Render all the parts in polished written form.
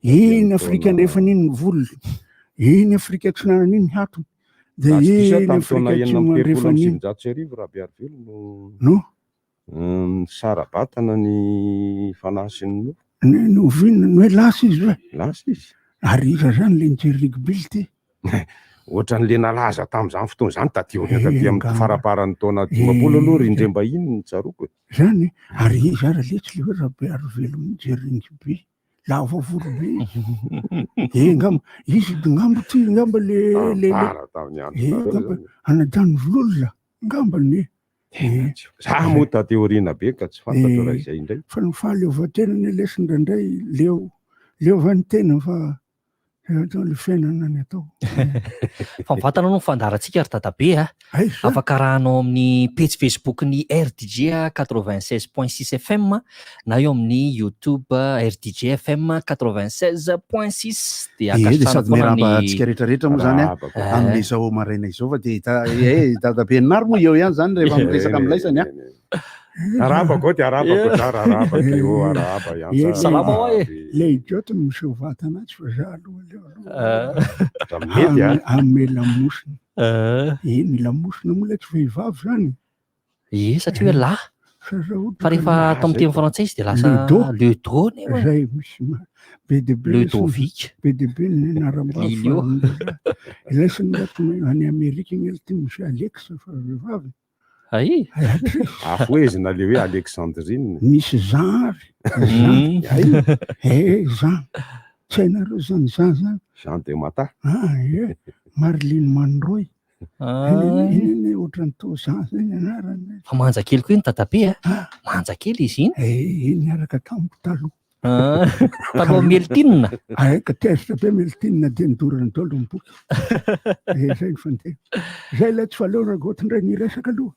iny Afrika nefa niny voly iny Afrika tsy nanan'iny hatony de iny Afrika tsy mandrefa niny raha Bearville no sarabatana ny fanasiny no vinona no hoe lasa izy hoe lasa izy ary iza zany le nijery rugby ty ohatran'le nalaza tamin'izany fotoana izany taty amin'ny faraparan'ny taona 10 aloha rindrem-bahiny ny tsaroko zany ary izy ary le tsy le hoe raha Bearville nijery rugby lava volo be ngamba izy ngamba ty ngamba le ngamba anadany vololona ngamba ne za moa tateoriana be ka tsy fantatra raha izay indray fa ny fahaleovantena ny lesy indraindray leo va ny tena fa le fiainana ny atao fa mivantana no fandarantsika ary dadabe afaka rahanao amin'ny page Facebook ny RDG 96.6 FM na eo amin'ny YouTube RDG FM 96.6 de sady miaraba antsika rehetrarehetra moa zany amin'izao maraina izao fa de dadabe nary moa eo ihany zany rehefa miresaka amin'laisany arabako ty arabako tsara arabako eo araba ihany salama hoe le idioty no miseho vatana azy fa za mety ame lamosina ny lamosina moa le tsy vehivavy zany satria hoe lahy fa rehefa atao amin'ny teny frantsay izy de lasa Ludo zay misy be de be Ludovic be de be ny naram-bavy lesiny any Amerika iny ty misy Alex fa vehivavy afoezina le hoe Alexandrine misy zary Jean tsy hainareo zany zany Jean de Mata Marilyn Monroe iny ohatrany to Jean zay anarany fa manjakely koa iny tatabe manjakely izy iny araka tamiko taloha taloha Meltinina ka tezitra be Meltinina de nidorany dolo ny boky zay ny fandehako zay la tsy faleo ragotindray niresaka aloha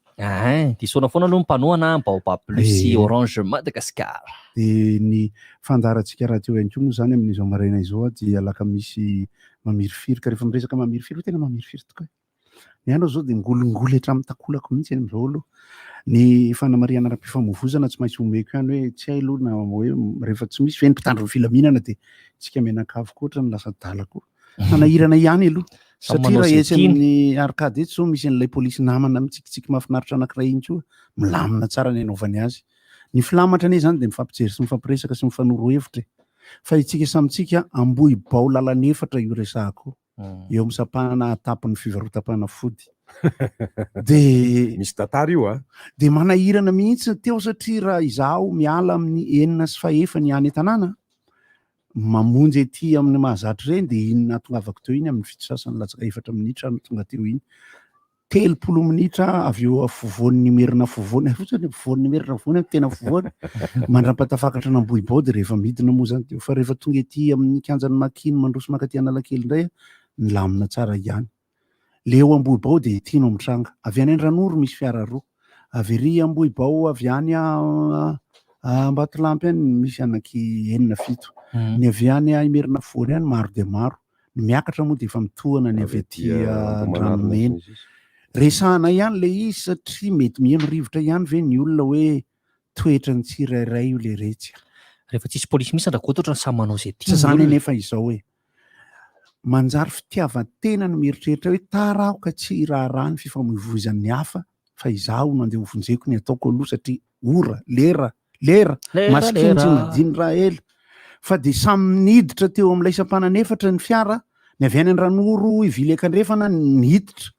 disaona foana aloha mpanoana Baobab Plus sy Orange Madagascar de ny fandarantsika radio ainko moa zany amin'izao maraina izao dia alaka misy mamirifirika rehefa miresaka mamirifirika tena mamirifirika tokoa ny andro zao de ngolongoly hatramin'ny takolako mihitsy amin'izao aloha ny fanamariana ara-pifamoivozana tsy maintsy omeko ihany hoe tsy hay aloha na hoe rehefa tsy misy ve ny mpitandro ny filaminana de tsika menakavy koatra ny lasa dalako nanahirana ihany aloha satria raha etsy amin'ny arkady eto zao misy an'ilay polisy namana mitsikitsiky mahafinaritra anankiray iny koa milamina tsara ny anaovany azy ny filamatra ane zany de mifampijery sy mifampiresaka sy mifanoro hevitra fa itsika samitsika ambohy bao lalanefatra io resahako eo misapahana atapon'ny fivarotam-panafody de misy tatary io de manahirana mihitsy teo satria raha izaho miala amin'ny 9 sy 6 ny any tanàna mamonjy ety amin'ny mahazatra reny de iny natongavako teo iny amin'ny fitsasany latsaka 4 minitra tonga teo iny 30 minitra avy eo afovoan'ny numerina fovoany fotsiny fovoan'ny numerina fovoany tena fovoany mandram-patafakatra n'ambohibao de rehefa midina moa zany teo fa rehefa tonga ety amin'ny kianjan'ny makiny mandroso makaty Analakely indray nilamina tsara ihany le eo Ambohibao de tianao mitranga avy any Andranoro misy fiara roa avy ery Ambohibao avy any Ambatolampy any misy anaky 9-7 ny avy any Imerina fovoany any maro de maro ny miakatra moa de efa mitohana ny avy aty Ranomena resahana ihany le izy satria mety mihaino rivotra ihany ve ny olona hoe toetra ny tsirairay io le retsy rehefa tsisy polisy misy andrakoatra ohatrany samy manao zay tsy zany nefa izao hoe manjary fitiavan-tena no mieritreritra hoe tarao ka tsy raharaha ny fifamoivoizan'ny hafa fa izaho no andeha hovonjeko ny ataoko aloha satria ora lera masikiny tsy madiny raha ela fa de samy niditra teo amin'ilay sampananefatra ny fiara ny avy any Andranoro ivily akandrefana niditra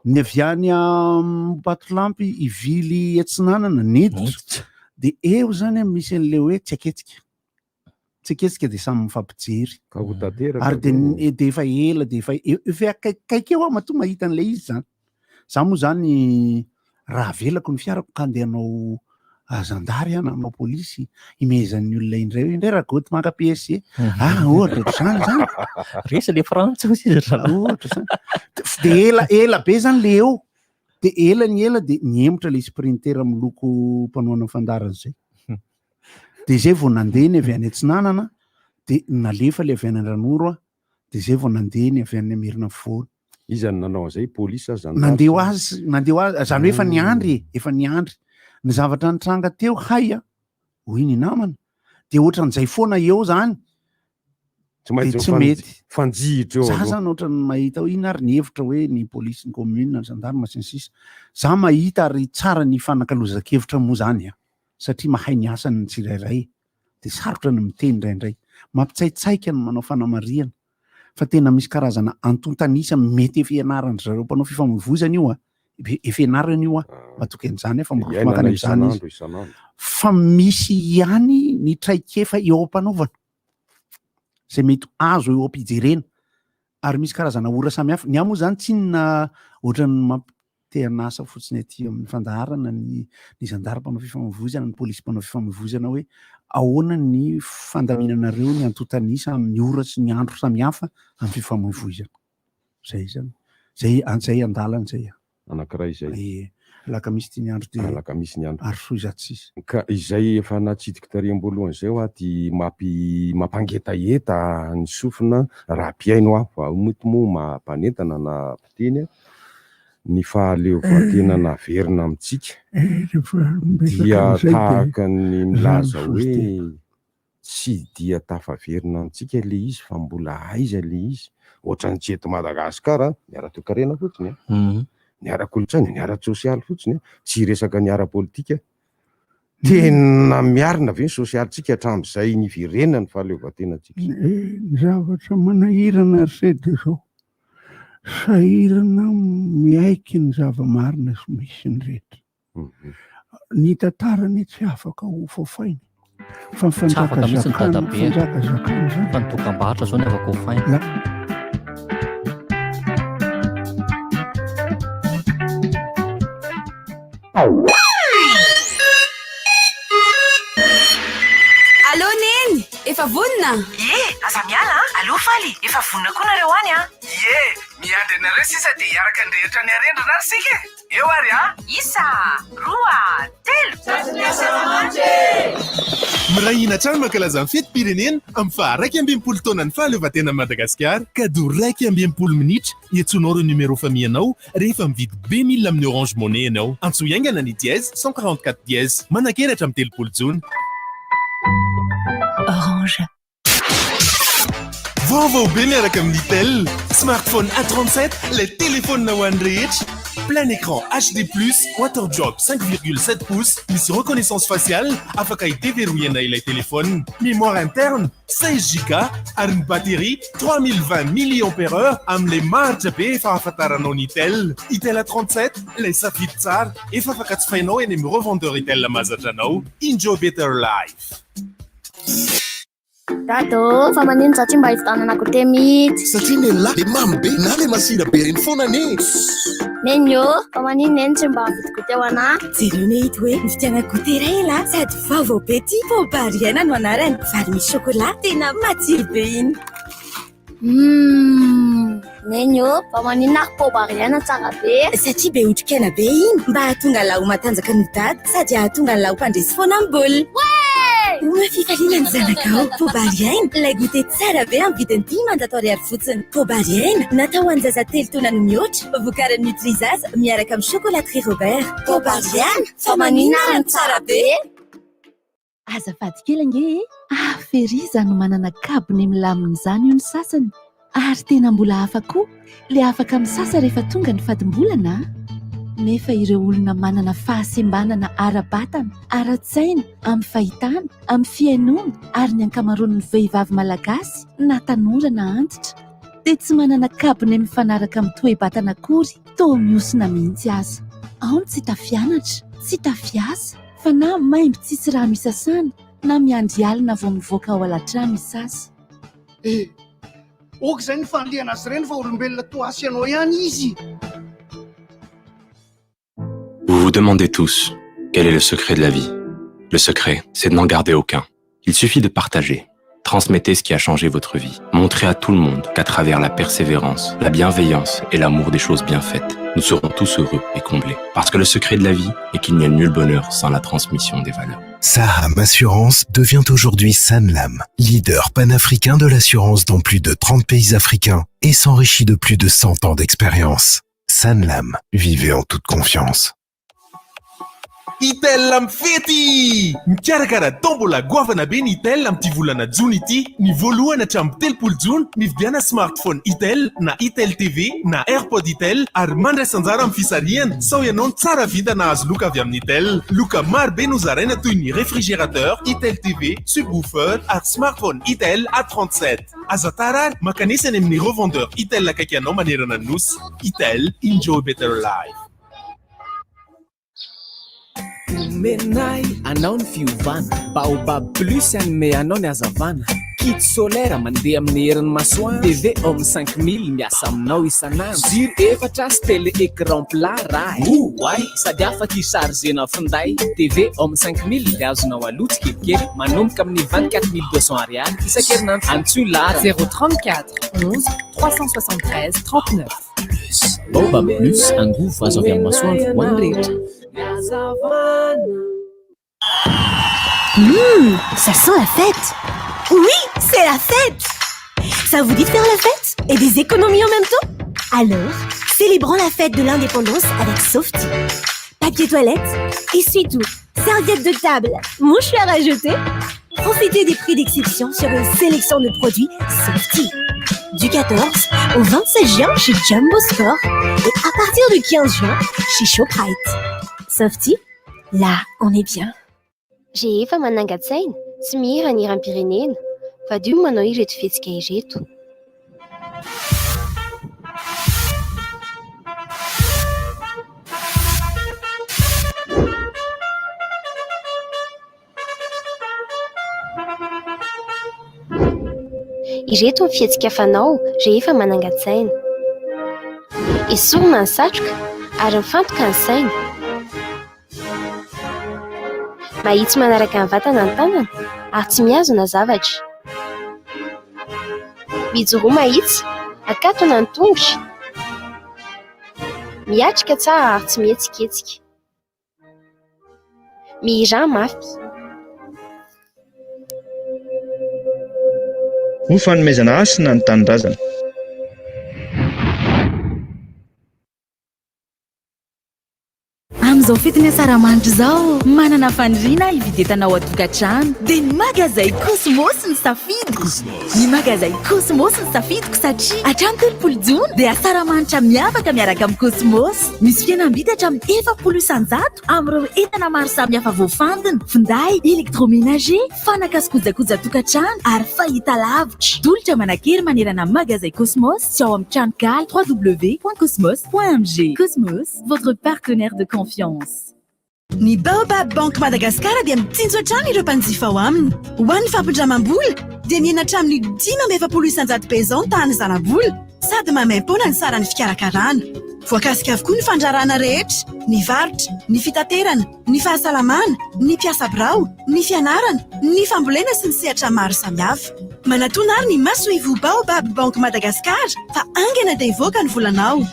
ny avy any Batolampy ivily Atsinanana niditra de eo zany misy an'le hoe tseketsika de samy mifampijery ary de efa ela de efa akaiky eo mato mahita an'le izy zany za moa zany raha velako ny fiarako ka andeha hanao zandary anao polisy imezan'ny olona indray raha goty maka PSC ohatra zany resa le frantsy ohatra zany de ela be zany le eo de ela de niemotra le sprinter miloko mpanoana fandarana zay de zay vao nandeha ny avy any Atsinanana de nalefa le avy any Andranoro de zay vao nandeha ny avy any Amerina foana izany nanao zay polisy nandeha azy zany hoe efa niandry ny zavatra nitranga teo haya hoy ny namana de ohatran'izay foana eo zany tsy maintsy tsy mety fanjihitra eo za aloha. zany ohatrany mahita ino ary ny hevitra hoe ny polisy ny commune ny gendarme sy ny sisa za mahita ary tsara ny fanakalozan-kevitra moa zany a satria mahay ny asany ny tsirairay de sarotra ny miteny indraindray mampitsaitsaika ny manao fanamariana fa tena misy karazana antontanisa mety efa ianarany zareo mpanao fifamoivoizana io a efa ianarana io a matoky an'izany fa makany am'izany izy isanandro. fa misy ihany ny traikefa eo am-panaovana zay mety azo eo am-pijerena ary misy karazana ora samihafa ny amoa zany tsy na ohatrany mampiteanasa fotsiny aty amin'ny fandaharana ny gendarme mpanao fifamoivoizana ny polisy mpanao fifamoivoizana hoe ahoana ny fandaminanareo ny antontanisa amin'ny ora sy ny andro samihafa amin'ny fifamoivoizana zay zany zay andalany zay anankiray zay lakamisy ty ny andro de lakamisy ny andro ary soizatsisy ka izay efa natsidiky tariam-boalohany zay ho ty mampangetaeta ny sofina raha mpiaino aho fa motomo mampanentana na mpiteny ny fahaleovan-tena naverina amintsika dia tahaka ny milaza hoe tsy dia tafaverina amintsika le izy fa mbola aiza le izy ohatrany tsy eto Madagasikara ny ara-toe-karena fotsiny ny ara-kolontsaina ny ara-tsosialy fotsiny tsy resaka ny ara-politika tena miarina ve ny sosialitsika hatramin'izay ny virena ny fahaleovan-tenantsika ny zavatra manahirana sedy zao sahirana miaiky ny zava-marina sy misy ny rehetra ny tantarany tsy afaka ho fofaina fa fanjakazakana zany fa ny dokam-barotra zao ny afaka hofaina Allô Neny, efa vonina? Aza miala allo faly efa vonina koa nareo any a miandry anareo sisa de hiaraka andrehitra ny arendrina ary sika eo ary a isa roa telo miray hina trano mankalaza ny fetim-pirenena amin'ny faha 1 taona ny fahaleovan-tena Madagasikara kado 1 minitra iantsonao reo numéro famianao rehefa mividy 2000 amin'ny Orange Money ianao antso iaingana ny dièse 144 dièse manan-keratra amin'ny 30 jona. Orange. Vaovao be miaraka amin'ny Itel. Smartphone A37, les téléphones na ho an'ny rehetra. Plein écran HD+, WaterDrop 5,7 pouces, misy reconnaissance faciale, afaka déverrouiller ilay téléphone. Mémoire interne 16 Go, ary ny batterie 3020 mAh amin'ilay maritra be efa ahafantaranao ny Itel. Itel A37, les safidy tsara, efa afaka jifainao eny amin'ny revendeur Itel mahazatra anao. Enjoy better life. Dato, fa manino satria mba hivitanana kote mihitsy. Satria lehilahy le mamy be na le masira be reny foana ne. Nenyo, fa manino neny tsy mba havidy kote ho anahy. Jereo nehity hoe nividiana goûter iray la sady vaovao be ty Pobariana no anarany vary misy chocolat tena matsiro be iny. Nenyo, fa manino ary Pobariana tsara be. Satria be otrikaina be iny mba hahatonga laho matanjaka ny dady sady hahatonga laho mpandresy foana amboly. Mafifaliana ny zanakao Pobariana lay goûter tsara be amin'ny vidiny 10 mandato ariary fotsiny. Pobariana natao ho an'ny zaza 3 taona no mihoatra vokarin'ny Nutrisaz miaraka amin'ny chocolaterie Robert. Pobariana fa manino ary ny tsara be. Azafady kely ange Feriza no manana kabony milamina izany io ny sasany ary tena mbola hafa koa le afaka misasa rehefa tonga ny fatim-bolana. Nefa ireo olona manana fahasembanana ara-batana, ara-tsaina, amin'ny fahitana, amin'ny fiainona ary ny ankamaroan'ny vehivavy malagasy na tanora na antitra dia tsy manana kabony mifanaraka amin'ny toe-batana akory toa miosina mihitsy aza. Ao ny tsy tafianatra, tsy tafiasa, fa na maimbo tsisy rano isasana na miandry alina vao mivoaka ao alatrano isasa. Ok izay ny fanliana azy ireny fa olombelona toa asy ianao ihany izy. Vous vous demandez tous, quel est le secret de la vie? Le secret, c'est de n'en garder aucun. Il suffit de partager. Transmettez ce qui a changé votre vie. Montrez à tout le monde qu'à travers la persévérance, la bienveillance et l'amour des choses bien faites, nous serons tous heureux et comblés. Parce que le secret de la vie est qu'il n'y a nul bonheur sans la transmission des valeurs. Saham Assurance devient aujourd'hui Sanlam, leader panafricain de l'assurance dans plus de 30 pays africains et s'enrichit de plus de 100 ans d'expérience. Sanlam, vivez en toute confiance. Itel mifety mikarakara tombola goavana be ny Itel amin'ity volana jona ity. Ny voalohany hatramin'ny 30 jona mividiana smartphone Itel na Itel TV na AirPod Itel ary mandraisanjara amin'ny fisarihana sao ianao ny tsara vita nahazo loka avy amin'ny Itel. Loka maro be nozaraina toy ny réfrigérateur, Itel TV, subwoofer ary smartphone Itel A37. Aza tara makanesany amin'ny revendeur Itel akaiky anao manerana ny nosy. Itel, enjoy better life. Menay anao ny fiovana Baobab plus anome anao ny azavana kit solaire mandeha amin'ny herin'ny masoandro TV homme 5000 miasa aminao isanandro jiro efatra sy télé écran plat raha oay sady afaka hisargena finday TV homme 5000 dia azonao alotsy kelikely manomboka amin'ny 24200 ariary isan-kerinandro antsoy lara 034 11 373 39 Baobab plus angovo azo avy amin'ny masoandro ho an'ny rehetra. Ça sent la fête. Oui, c'est la fête. Ça vous dit de faire la fête et des économies en même temps? Alors, célébrons la fête de l'indépendance avec Softy. Papier toilette, essuie-tout, serviettes de table, mouchoirs à jeter. Profitez des prix d'exception sur une sélection de produits Softy. Du 14 au 27 juin chez Jumbo Store et à partir du 15 juin chez Shoprite. Softy, là, on est bien. J'ai efa manangan-tsaina tsy mihira ny iram-pirenena fa dio manao ireto fihetsika ireto. Ireto ny fihetsika fanao rehefa manangan-tsaina. Esorina ny satroka ary mifantoka ny saina. Mahitsy manaraka ny vatana ny tanana ary tsy mihazona zavatra. Mijoro mahitsy, akatona ny tongotra. Miatrika tsara ary tsy mihetsiketsika. Mihira mafy. Ho fanomezana asina ny tanindrazana. Amin'izao fetiny asaramanitra zao manana faniriana hividiantanao atokantrano dia ny magazay Cosmos ny safidiko. Ny magazay Cosmos ny safidiko satria hatramin'ny 30 jona dia asaramanitra miavaka miaraka amin'ny Cosmos. Misy fihenam-bidy hatramin'ny 700 amin'ireo entana maro samihafa voafandina, finday, électroménager, fanaka sy kojakoja tokantrano ary fahitalavitra. Tolotra manakely manerana magazay Cosmos sy ao amin'ny tranogaly www.cosmos.mg. Cosmos, votre partenaire de confiance. Ny Baobab Bank Madagasikara dia mitsinjo hatrany ireo mpanjifa ao aminy. Ho an'ny fampindramam-bola dia mihena hatramin'ny 10,900 pezao ny tahany zana-bola sady mamaimpona ny saran'ny fikarakarana. Voakasika avokoa ny fandrarana rehetra, ny varotra, ny fitaterana, ny fahasalamana, ny mpiasa birao, ny fianarana, ny fambolena sy ny sehatra maro samihafa. Manatona ary ny masoivo Baobab Bank Madagasikara fa angana dia ivoaka ny volanao.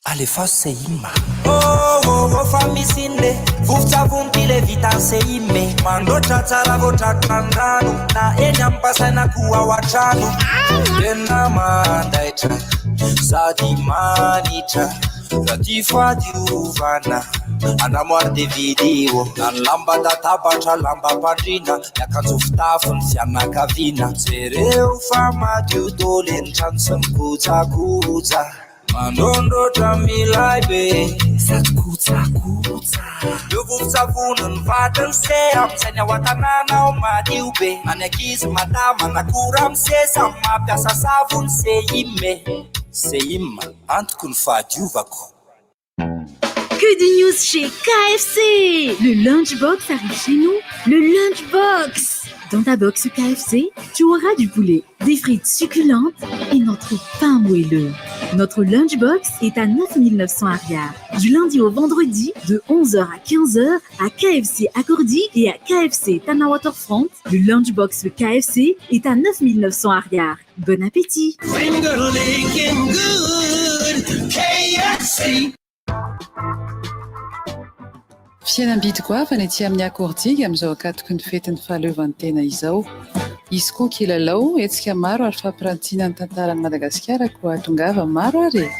Alefa seima famisinde vovtsavompile vitan seime mandotra tsara voatra trandrano na eny ampasaina koa ao atrano tena mandaitra sady manitra raha ty fadiovana anamoary de video na ny lamba databatra lamba pandrina miakanjo fitafo ny fianakaviana jereo fa madio dole ny trano sy ny kojakoja manondrotra milay be sady kojakoja eo vovontsavony ny vatany se amin'izay ao an-tanànao madio be any ankizy madama na kora amin'sesa mampiasa savony seima antoko ny fahadiovako. Que de news chez KFC! Le Lunchbox arrive chez nous. Le Lunchbox! Dans ta box KFC, tu auras du poulet, des frites succulentes et notre pain moelleux. Notre Lunchbox est à 9 900 ariars. Du lundi au vendredi, de 11h à 15h, à KFC Accordi et à KFC Tana Waterfront. Le Lunchbox KFC est à 9 900 ariars. Bon appétit! Fihenam-bidy goavana ety amin'ny Accordi amin'izao akatoky ny fetin'ny fahaleovantena izao. Izy koa kilalao hetsika maro ary fampirantiana ny tantaran'i Madagasikara koa tongava maro ary.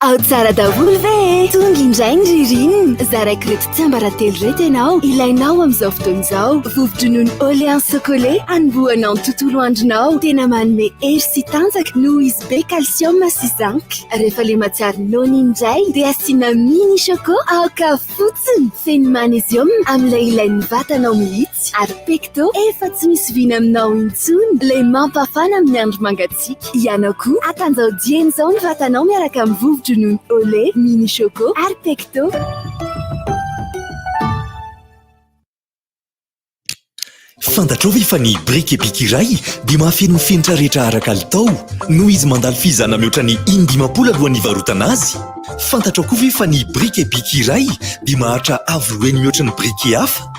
ao tsara daholo ve tonga indray ny ririny zaraiky reto tsy ambaratelo reto ianao ilainao amin'izao fotoan'izao vovo-dronono Orléans chocolat anombohanao ny tontolo andronao tena manome hery sy tanjaka noho izy be calcium sy zinc rehefa le matsiaro nony indray dia asiana mini choco aoka fotsiny feno magnesium amin'ilay ilain'ny vatanao mihitsy ary pecto efa tsy misy vina aminao intsony le mampafana amin'ny andro mangatsiaka ianao koa atanjao dieny izao ny vatanao miaraka amin'ny vovo-dronono Olé mini choco ary pecto. Fantatrao ve fa ny brique epic iray dia mahafeno fenitra rehetra ara-kalitao noho izy mandalo fizana mihoatra ny 150 alohan'ny varotana azy. Fantatrao koa ve fa ny brique epic iray dia maharitra avo-roeny mihoatra ny brique hafa.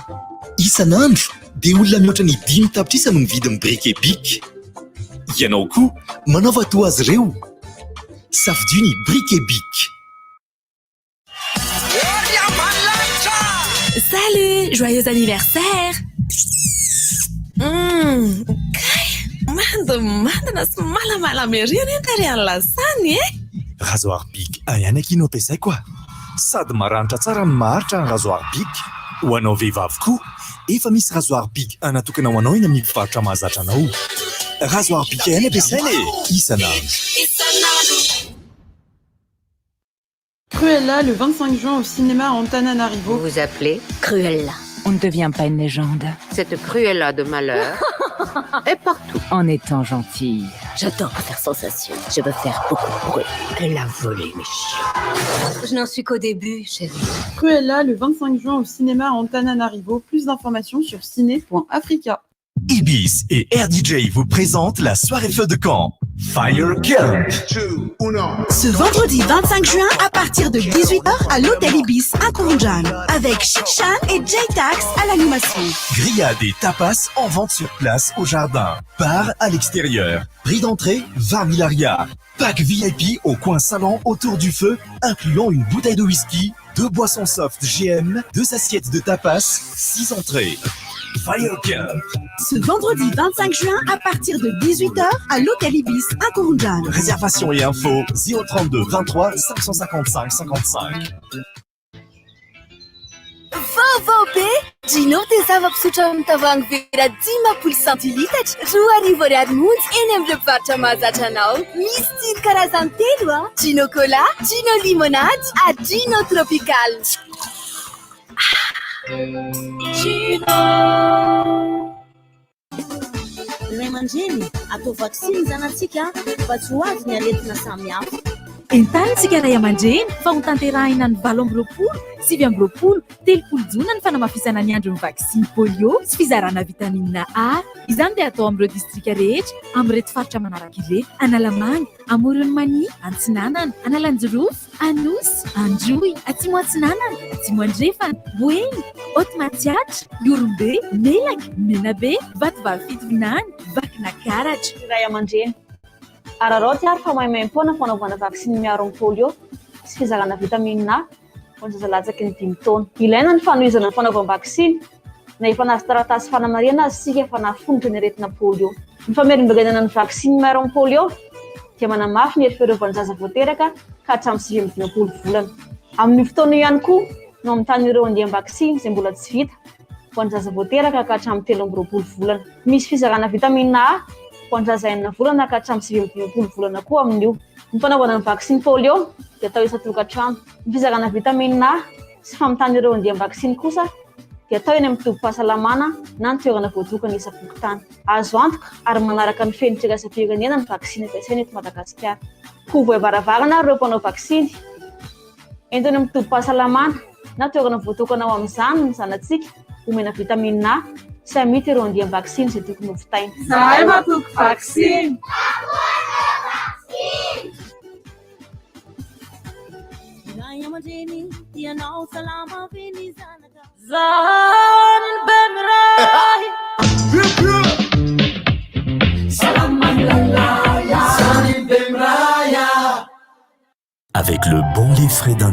Isan'andro dia olona mihoatra ny 5 tapitrisa no mividy ny brique epic. Ianao koa manaova toa azy ireo. Safidio ny brique epic. Salut, joyeux anniversaire. Mandina sy malamalama ery ny antary any lasany Rasoir Bic ihany akino ampiasay koa. Sady maranitra tsara ny maharitra ny Rasoir Bic. Ho anao vehivavy koa, efa misy Rasoir Bic anatokana ho anao eny amin'ny mpivarotra mahazatra anao. Rasoir Bic ihany ampiasaina isan'andro. Cruella le 25 juin au cinéma Antananarivo. Vous vous appelez Cruella. On ne devient pas une légende. Cette Cruella de malheur est partout. En étant gentille. J'adore faire sensation. Je veux faire beaucoup de bruit. Elle a volé mes chiens. Je n'en suis qu'au début, chérie. Cruella le 25 juin au cinéma Antananarivo. Plus d'informations sur ciné.africa. Ibis et RDJ vous présentent la soirée feu de camp. Fire Kill. Ce vendredi 25 juin à partir de 18h à l'hôtel Ibis à Kurunjan avec Chichan et J-Tax à l'animation. Grillades et tapas en vente sur place au jardin. Bar à l'extérieur. Prix d'entrée 20 000 arias. Pack VIP au coin salon autour du feu incluant une bouteille de whisky, 2 boissons soft GM, 2 assiettes de tapas, 6 entrées. Fire Kill. Ce vendredi 25 juin à partir de 18h à l'hôtel Ibis à Kurunjan. Réservation et info 032 23 555 55. Vovô Gino dia zava-pisotro amin'ny tavoahangy vera 10 centilitatra 2 ariary monja eny amin'ny mpivarotra mahazatra anao. Misy tsiro karazany 3 Gino Cola, Gino Limonade ary Gino Tropical. Ray aman-dreny atao vaksiny zanantsika mba tsy ho avy ny aretina samihafa. Entanitsika ray aman-dreny fa ho tanterahina ny 7 sy 20 telopolo jona ny fanamafisana ny andro ny vaksiny polio sy fizarana vitamina A. Izany dia atao amin'ireo distrika rehetra amin'ireto faritra manaraka ireto: Analamanga, Amoron'ny Mania, Antsinanana, Analanjorofo, Anosy, Androy, Atsimo Antsinanana, Atsimo Andrefana, Boeny, Haute-Matiatra, Liorombe, Melaka, Menabe, Vatovavy Fitovinany, Vakina Karatra. Ray aman-dreny ararao tsy ary fa maimaimpona fanaovana vaksiny miaro ny polio sy fizarana vitamina A ho an'ny zazalatsaka ny 5 taona. Ilaina ny fanohizana ny fanaovana vaksiny na efa nahazo taratasy fanamarihana azy sika efa nahafonitra ny aretina polio. Ny famerimberenana ny vaksiny miaro ny polio dia manamafy ny hery fiarovany zaza voateraka ka hatramin'ny 9 volana. Amin'ny fotoana ihany koa no amitany ireo andiam vaksiny izay mbola tsy vita ho an'ny zaza voateraka ka hatramin'ny 13 volana. Misy fizarana vitamina A ho an'ny zaza 9 volana ka hatramin'ny 20 volana koa amin'io. Ny fanaovana ny vaksiny polio dia atao isa-tokantrano. Ny fizarana vitamina A sy famitany ireo andiam vaksiny kosa dia atao eny amin'ny tobim-pahasalamana na ny toerana voatokana isa-pokotany. Azo antoka ary manaraka ny fenitra-pirenena ny vaksiny ampiasaina eto Madagasikara. Ho voavaravagana ireo mpanao vaksiny entiny amin'ny tobim-pahasalamana na toerana voatokana ho amin'izany ny zanatsika omena vitamina A sy amity ireo andiam vaksiny izay tokony hovitaina. Zahay matoky vaksiny. Ray aman-dreny tianao salama feny zanaka. Zahan'ny bemiray. Salama lalaya. Zahan'ny bemraya. Avec le bon lait frais d'un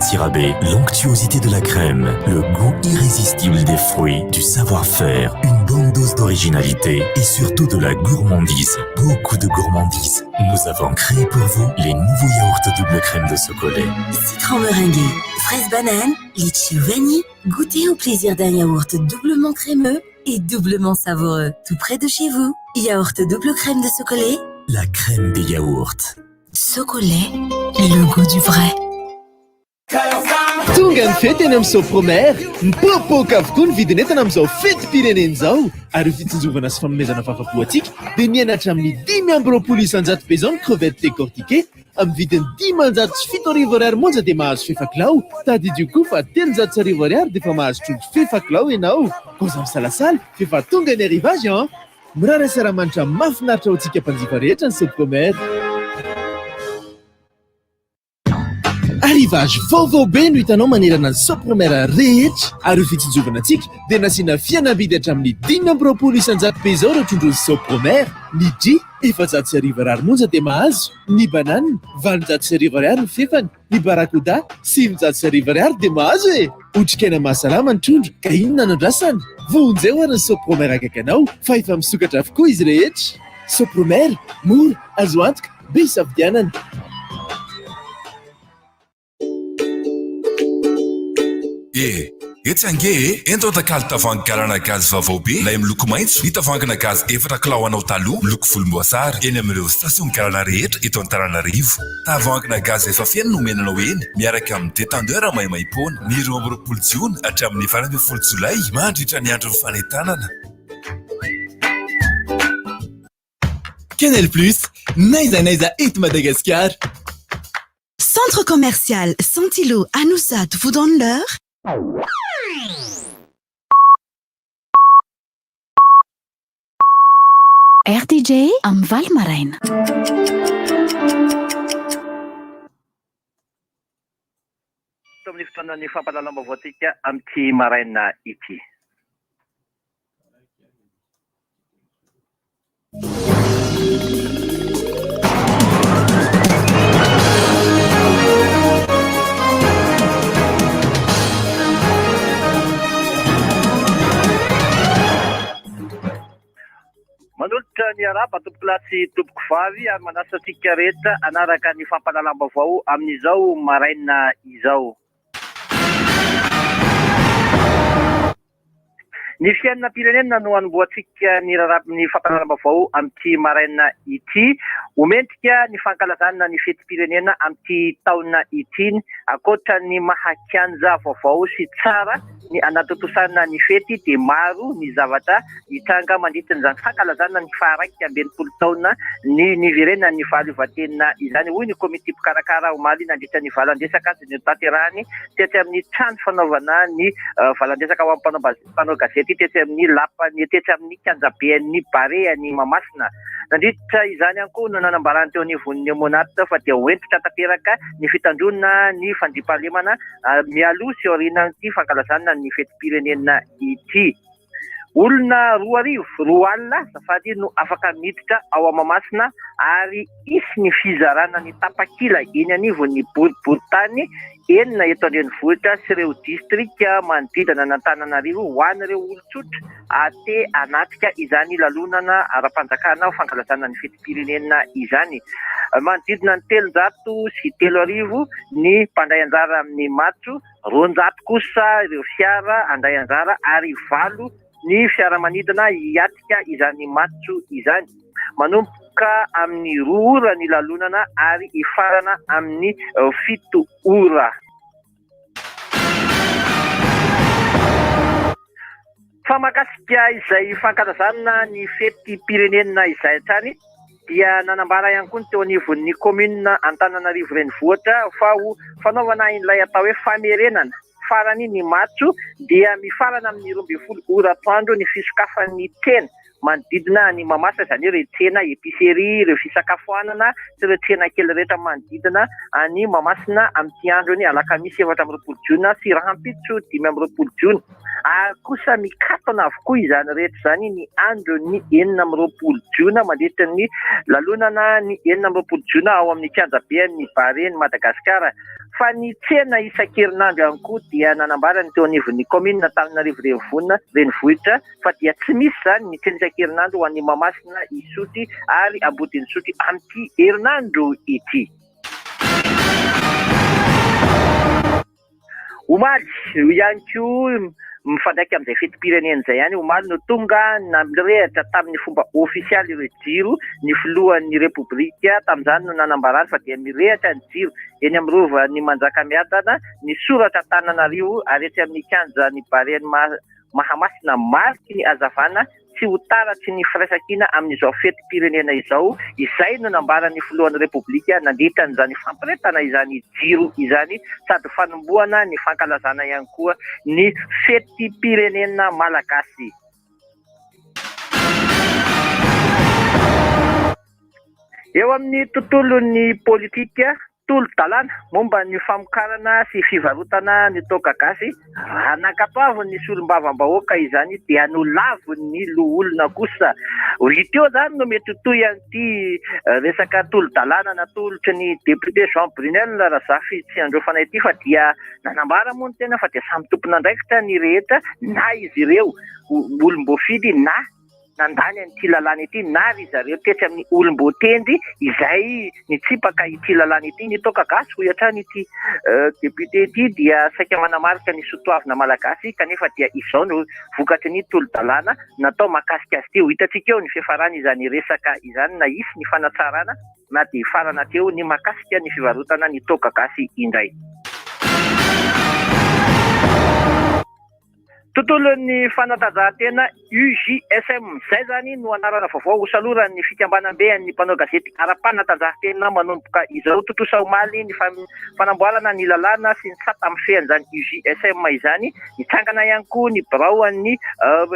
l'onctuosité de la crème, le goût irrésistible des fruits, du savoir-faire, une bonne une dose d'originalité et surtout de la gourmandise. Beaucoup de gourmandise. Nous avons créé pour vous les nouveaux yaourts double crème de chocolat. Citron meringué, fraise banane, litchi ou vanille. Goûtez au plaisir d'un yaourt doublement crémeux et doublement savoureux. Tout près de chez vous. Yaourt double crème de chocolat. La crème des yaourts. Chocolat, le goût du vrai. Tonga ny fety eny amin'ny Sopromer, mipoapoaka avokoa ny vidin'entana amin'izao fety pirenena izao. Ary io fitsinjovana sy fanomezana fahafapo atsika dia mianatra amin'ny 520 isanjato be izao ny crevette décortiquée amin'ny vidiny 507 ariary monja dia mahazo fefakilao. Tadidio koa fa 300 ariary dia efa mahazo trondro fefakilao ianao. Koza misalasala fefa tonga ny arrivage an. Mirara saramanitra mahafinaritra ho antsika mpanjifa rehetra ny Sopromer. Arrivage vaovao be no hitanao manerana ny Sopromer rehetra. Ary io fitsinjovana antsika dia nasiana fihenam-bidy hatramin'ny 520 isanjato be izao ireo trondro ny Sopromer. Ny G 710 ariary monja dia mahazo. Ny banane 810 ariary ny fefany. Ny barakoda 510 ariary dia mahazo e. Otrikaina mahasalama ny trondro ka inona nandrasany? Vonjeo ary ny Sopromer akaiky anao fa efa misokatra avokoa izy rehetra. Sopromer, mora, azo antoka, be isafidianana. Etsange ento takaly tavoahangy garana gazy vaovao be lay miloko maitso ny tavoahangina gazy efatra kilao anao taloha miloko volomboasary eny amin'ireo station garana rehetra eto Antananarivo. Tavoahangina gazy efa feno no menanao eny miaraka amin'ny détendeur maimaimpona ny 20 Jona hatramin'ny 20 Jolay mandritra ny andro fanentanana. Canal Plus, naiza eto Madagascar. Centre commercial Santilo à Nousat vous donne l'heure. RTJ amin'ny Valmaraina. Tamin'ny fotoanan'ny fampahalalam-baovao amin'ity maraina ity. Manolotra ny araba tompoko lahy sy tompoko vavy ary manasa antsika rehetra anaraka ny fampahalalam-baovao amin'izao maraina izao. Ny fiainana pirenena no anomboantsika ny fampahalalam-baovao amin'ity maraina ity. Omentika ny fankalazana ny fety pirenena amin'ity taona ity ankoatra ny mahakanja vaovao sy tsara ny anatotosana ny fety dia maro ny zavatra hitranga mandritra n'izany fankalazana ny faharaiky ambin'ny 20 taona ny niverena ny fahaleovan-tena izany. Hoy ny komite mpikarakara omaly nandritra ny valan-dresaka azy ny tanterahany tetsy amin'ny trano fanaovana ny valan-dresaka ho amin'ny mpanao gazety tetsy amin'ny lapany tetsy amin'ny kanjabean'ny Bareany Mahamasina. Nandritra izany ihany koa no nanambarany teo anivon'ny monate fa dia hoentitra tanteraka ny fitandrona ny fandriampahalemana mialoha sy aorianan'ity fankalazana ny fety pirenena ity. Olona 2 alina safady no afaka miditra ao Mahamasina ary isy ny fizarana ny tapakila eny anivon'ny boriboritany enina eto andrenivohitra sy ireo distrika manodidina n'Antananarivo ho an'ireo olon-tsotra ate anatika izany lalonana ara-panjakana fankalazana ny fety pirenena izany. Manodidina ny 303 ny mpandray anjara amin'ny matso, 200 kosa ireo fiara andray anjara ary 5 ny fiaramanidina hiatika izany matso izany. Manomboka amin'ny 2 ora ny lalonana ary ifarana amin'ny 7 ora. Fa mahakasika izay fankalazana ny fety pirenena izay hatrany dia nanambara ihany koa teo anivon'ny commune Antananarivo renivohitra fa ho fanaovana ilay atao hoe famerenana farany ny matso dia mifarana amin'ny 12 ora atoandro ny fisokafan'ny tena manodidina ny Mahamasina izany hoe tsena épicerie ireo fisakafoanana sy ireo tsena kely rehetra manodidina any Mahamasina amin'ity androny alakamisy 7 Jona sy rahampitso 5 Jona. Ary kosa mikatona avokoa izany rehetra izany ny androny 9 Jona mandritra ny lalonana ny 9 Jona ao amin'ny kianjabean'ny Bareany Madagasikara. fa ny tsena isan-kerinandro ihany koa dia nanambarany teo anivon'ny commune Antananarivo renivohitra fa dia tsy misy zany ny tsena isan-kerinandro ho an'ny Mahamasina, Isotry ary Ambodinisotry amin'ity herinandro ity. Omaly ihany koa mifandraiky amin'izay fetim-pirenena izay ihany omaly no tonga namrehatra tamin'ny fomba ofisialy ireo jiro ny filohan'ny repoblika tamin'izany no nanambarany fa dia mirehatra ny jiro eny amin'ny rovan'ny Manjakamiadana ny soratra Antananarivo ary etsy amin'ny kianjan'ny Bareny Mahamasina mariky ny hazavana tsy ho taratry ny firaisan-kina amin'izao fetim-pirenena izao. Izay no nambaran'ny filohan'ny repoblika nandritra n'izany fampiretana izany jiro izany sady fanombohana ny fankalazana ihany koa ny fetim-pirenena malagasy. Eo amin'ny tontolon'ny politika tolo-dalàna momba ny famokarana sy fivarotana ny toaka gasy, nakatoavy ny solombavam-bahoaka izany dia nolavo ny loholona kosa. Hita eo zany no mety toy an'ity resaka tolo-dalàna natolotry ny député Jean Brunel Razafy tsy androfana ity fa dia nanambara moa ny tena fa dia samy tompon'andraikitra ny rehetra na izy ireo olom-boafidy na nandany an'ity lalàna ity na ry zareo tetsy amin'ny olom-boatendry izay nitsipaka ity lalàna ity ny toaka gasy ho iatrany ity député ity dia saika manamarika ny sotoavina malagasy kanefa dia izao no vokatry ny tolo-dalàna natao mahakasika azy teo. Hitantsika eo ny fiafarany izany resaka izany na isy ny fanatsarana na dia farana teo ny mahakasika ny fivarotana ny toaka gasy indray. Tontolon'ny fanatanjahantena UJSM izay zany no anarana vaovao ho saloran'ny fikambanam-be ny mpanao gazety ara-panatanjahantena manomboka izao totosa omaly ny fanamboarana ny lalàna sy ny tsata amin'ny fean'izany UJSM izany. Nitsangana ihany koa ny biraon'ny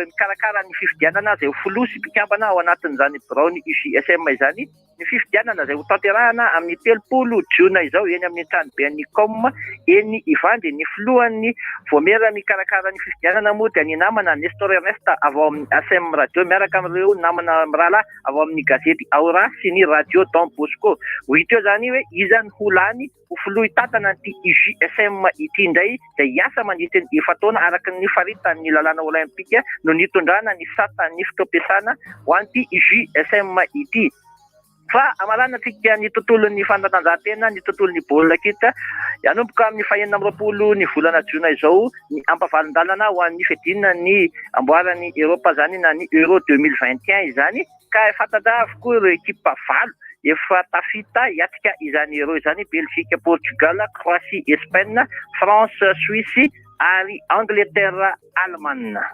mikarakara ny fifidianana izay ho folosy mpikambana ao anatin'izany biraon'ny UJSM izany. Ny fifidianana izay ho tanterahana amin'ny 30 jiona izao eny amin'ny tranoben'ny COM eny Ivandry. Ny filohan'ny voamera mikarakara ny fifidianana moa dia ny namana Nestor Ernest avy ao amin'ny ASM radio miaraka amin'ireo namana mirala avy ao amin'ny gazety Aura sy ny radio Don Bosco. Ho hita eo zany hoe iza ny holany ho filohy tatana an'ity UJSM ity indray izay hiasa mandritra ny 2 taona araka ny faritan'ny lalàna olimpika no nitondrana ny satan'ny fitoampiasana ho an'ity UJSM ity. Fa amalana tsika ny tontolon'ny fanatanjahantena, ny tontolon'ny baolina kitra hanomboka amin'ny 29 ny volana Jiona izao ny ampavalon-dalana ho an'ny fedina ny amboaran'ny Europa zany na ny Euro 2021 izany ka fantatra avokoa ireo ekipa valo efa tafita hiatrika izany Euro izany: Belgique, Portugal, Croatie, Espagne, France, Suisse ary Angleterre, Allemagne.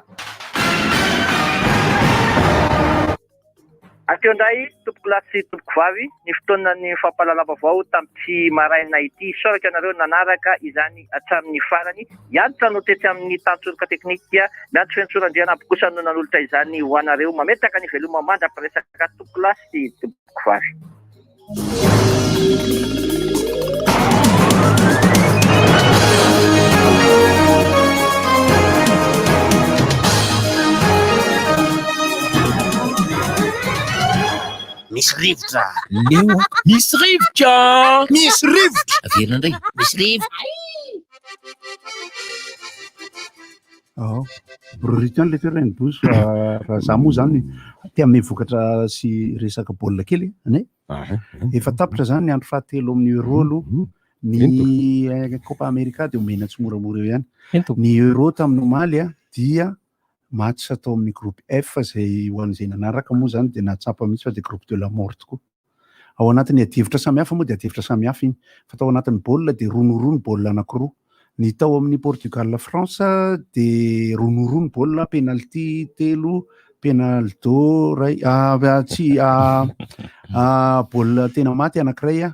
Ateo indray tompoko lahy sy tompoko vavy ny fotoanany fampalalana vaovao tamin'ity maraina ity. Soraka anareo nanaraka izany hatramin'ny farany. Hiantra no tetsy amin'ny tantsoroka teknika miantso fensorandriana aby kosa no nanolotra izany ho anareo. Mametaka ny veloma mandra-piresaka tompoko lahy sy tompoko vavy. Misy rivotra. Leo misy rivotra. Misy rivotra. Averina indray. Misy rivotra. Priorité an'ilay fireneny bosy raha za moa zany tia mivokatra sy resaka baolina kely ane. Efa tapitra zany ny andro fahatelo amin'ny Euro aloha. Ny Copa America dia omena tsy moramora eo ihany. Ny Euro tamin'ny omaly dia match atao amin'ny groupe F izay ho an'izay nanaraka moa zany dia nahatsapa mihitsy fa dia groupe de la mort koa. Ao anatin'ny adihevitra samihafa moa dia adihevitra samihafa iny. Fa tao anatin'ny baolina dia ronorony baolina anankiroa. Ny tao amin'ny Portugal France dia ronorony baolina penalty 3, penaldo ray baolina tena maty anankiray.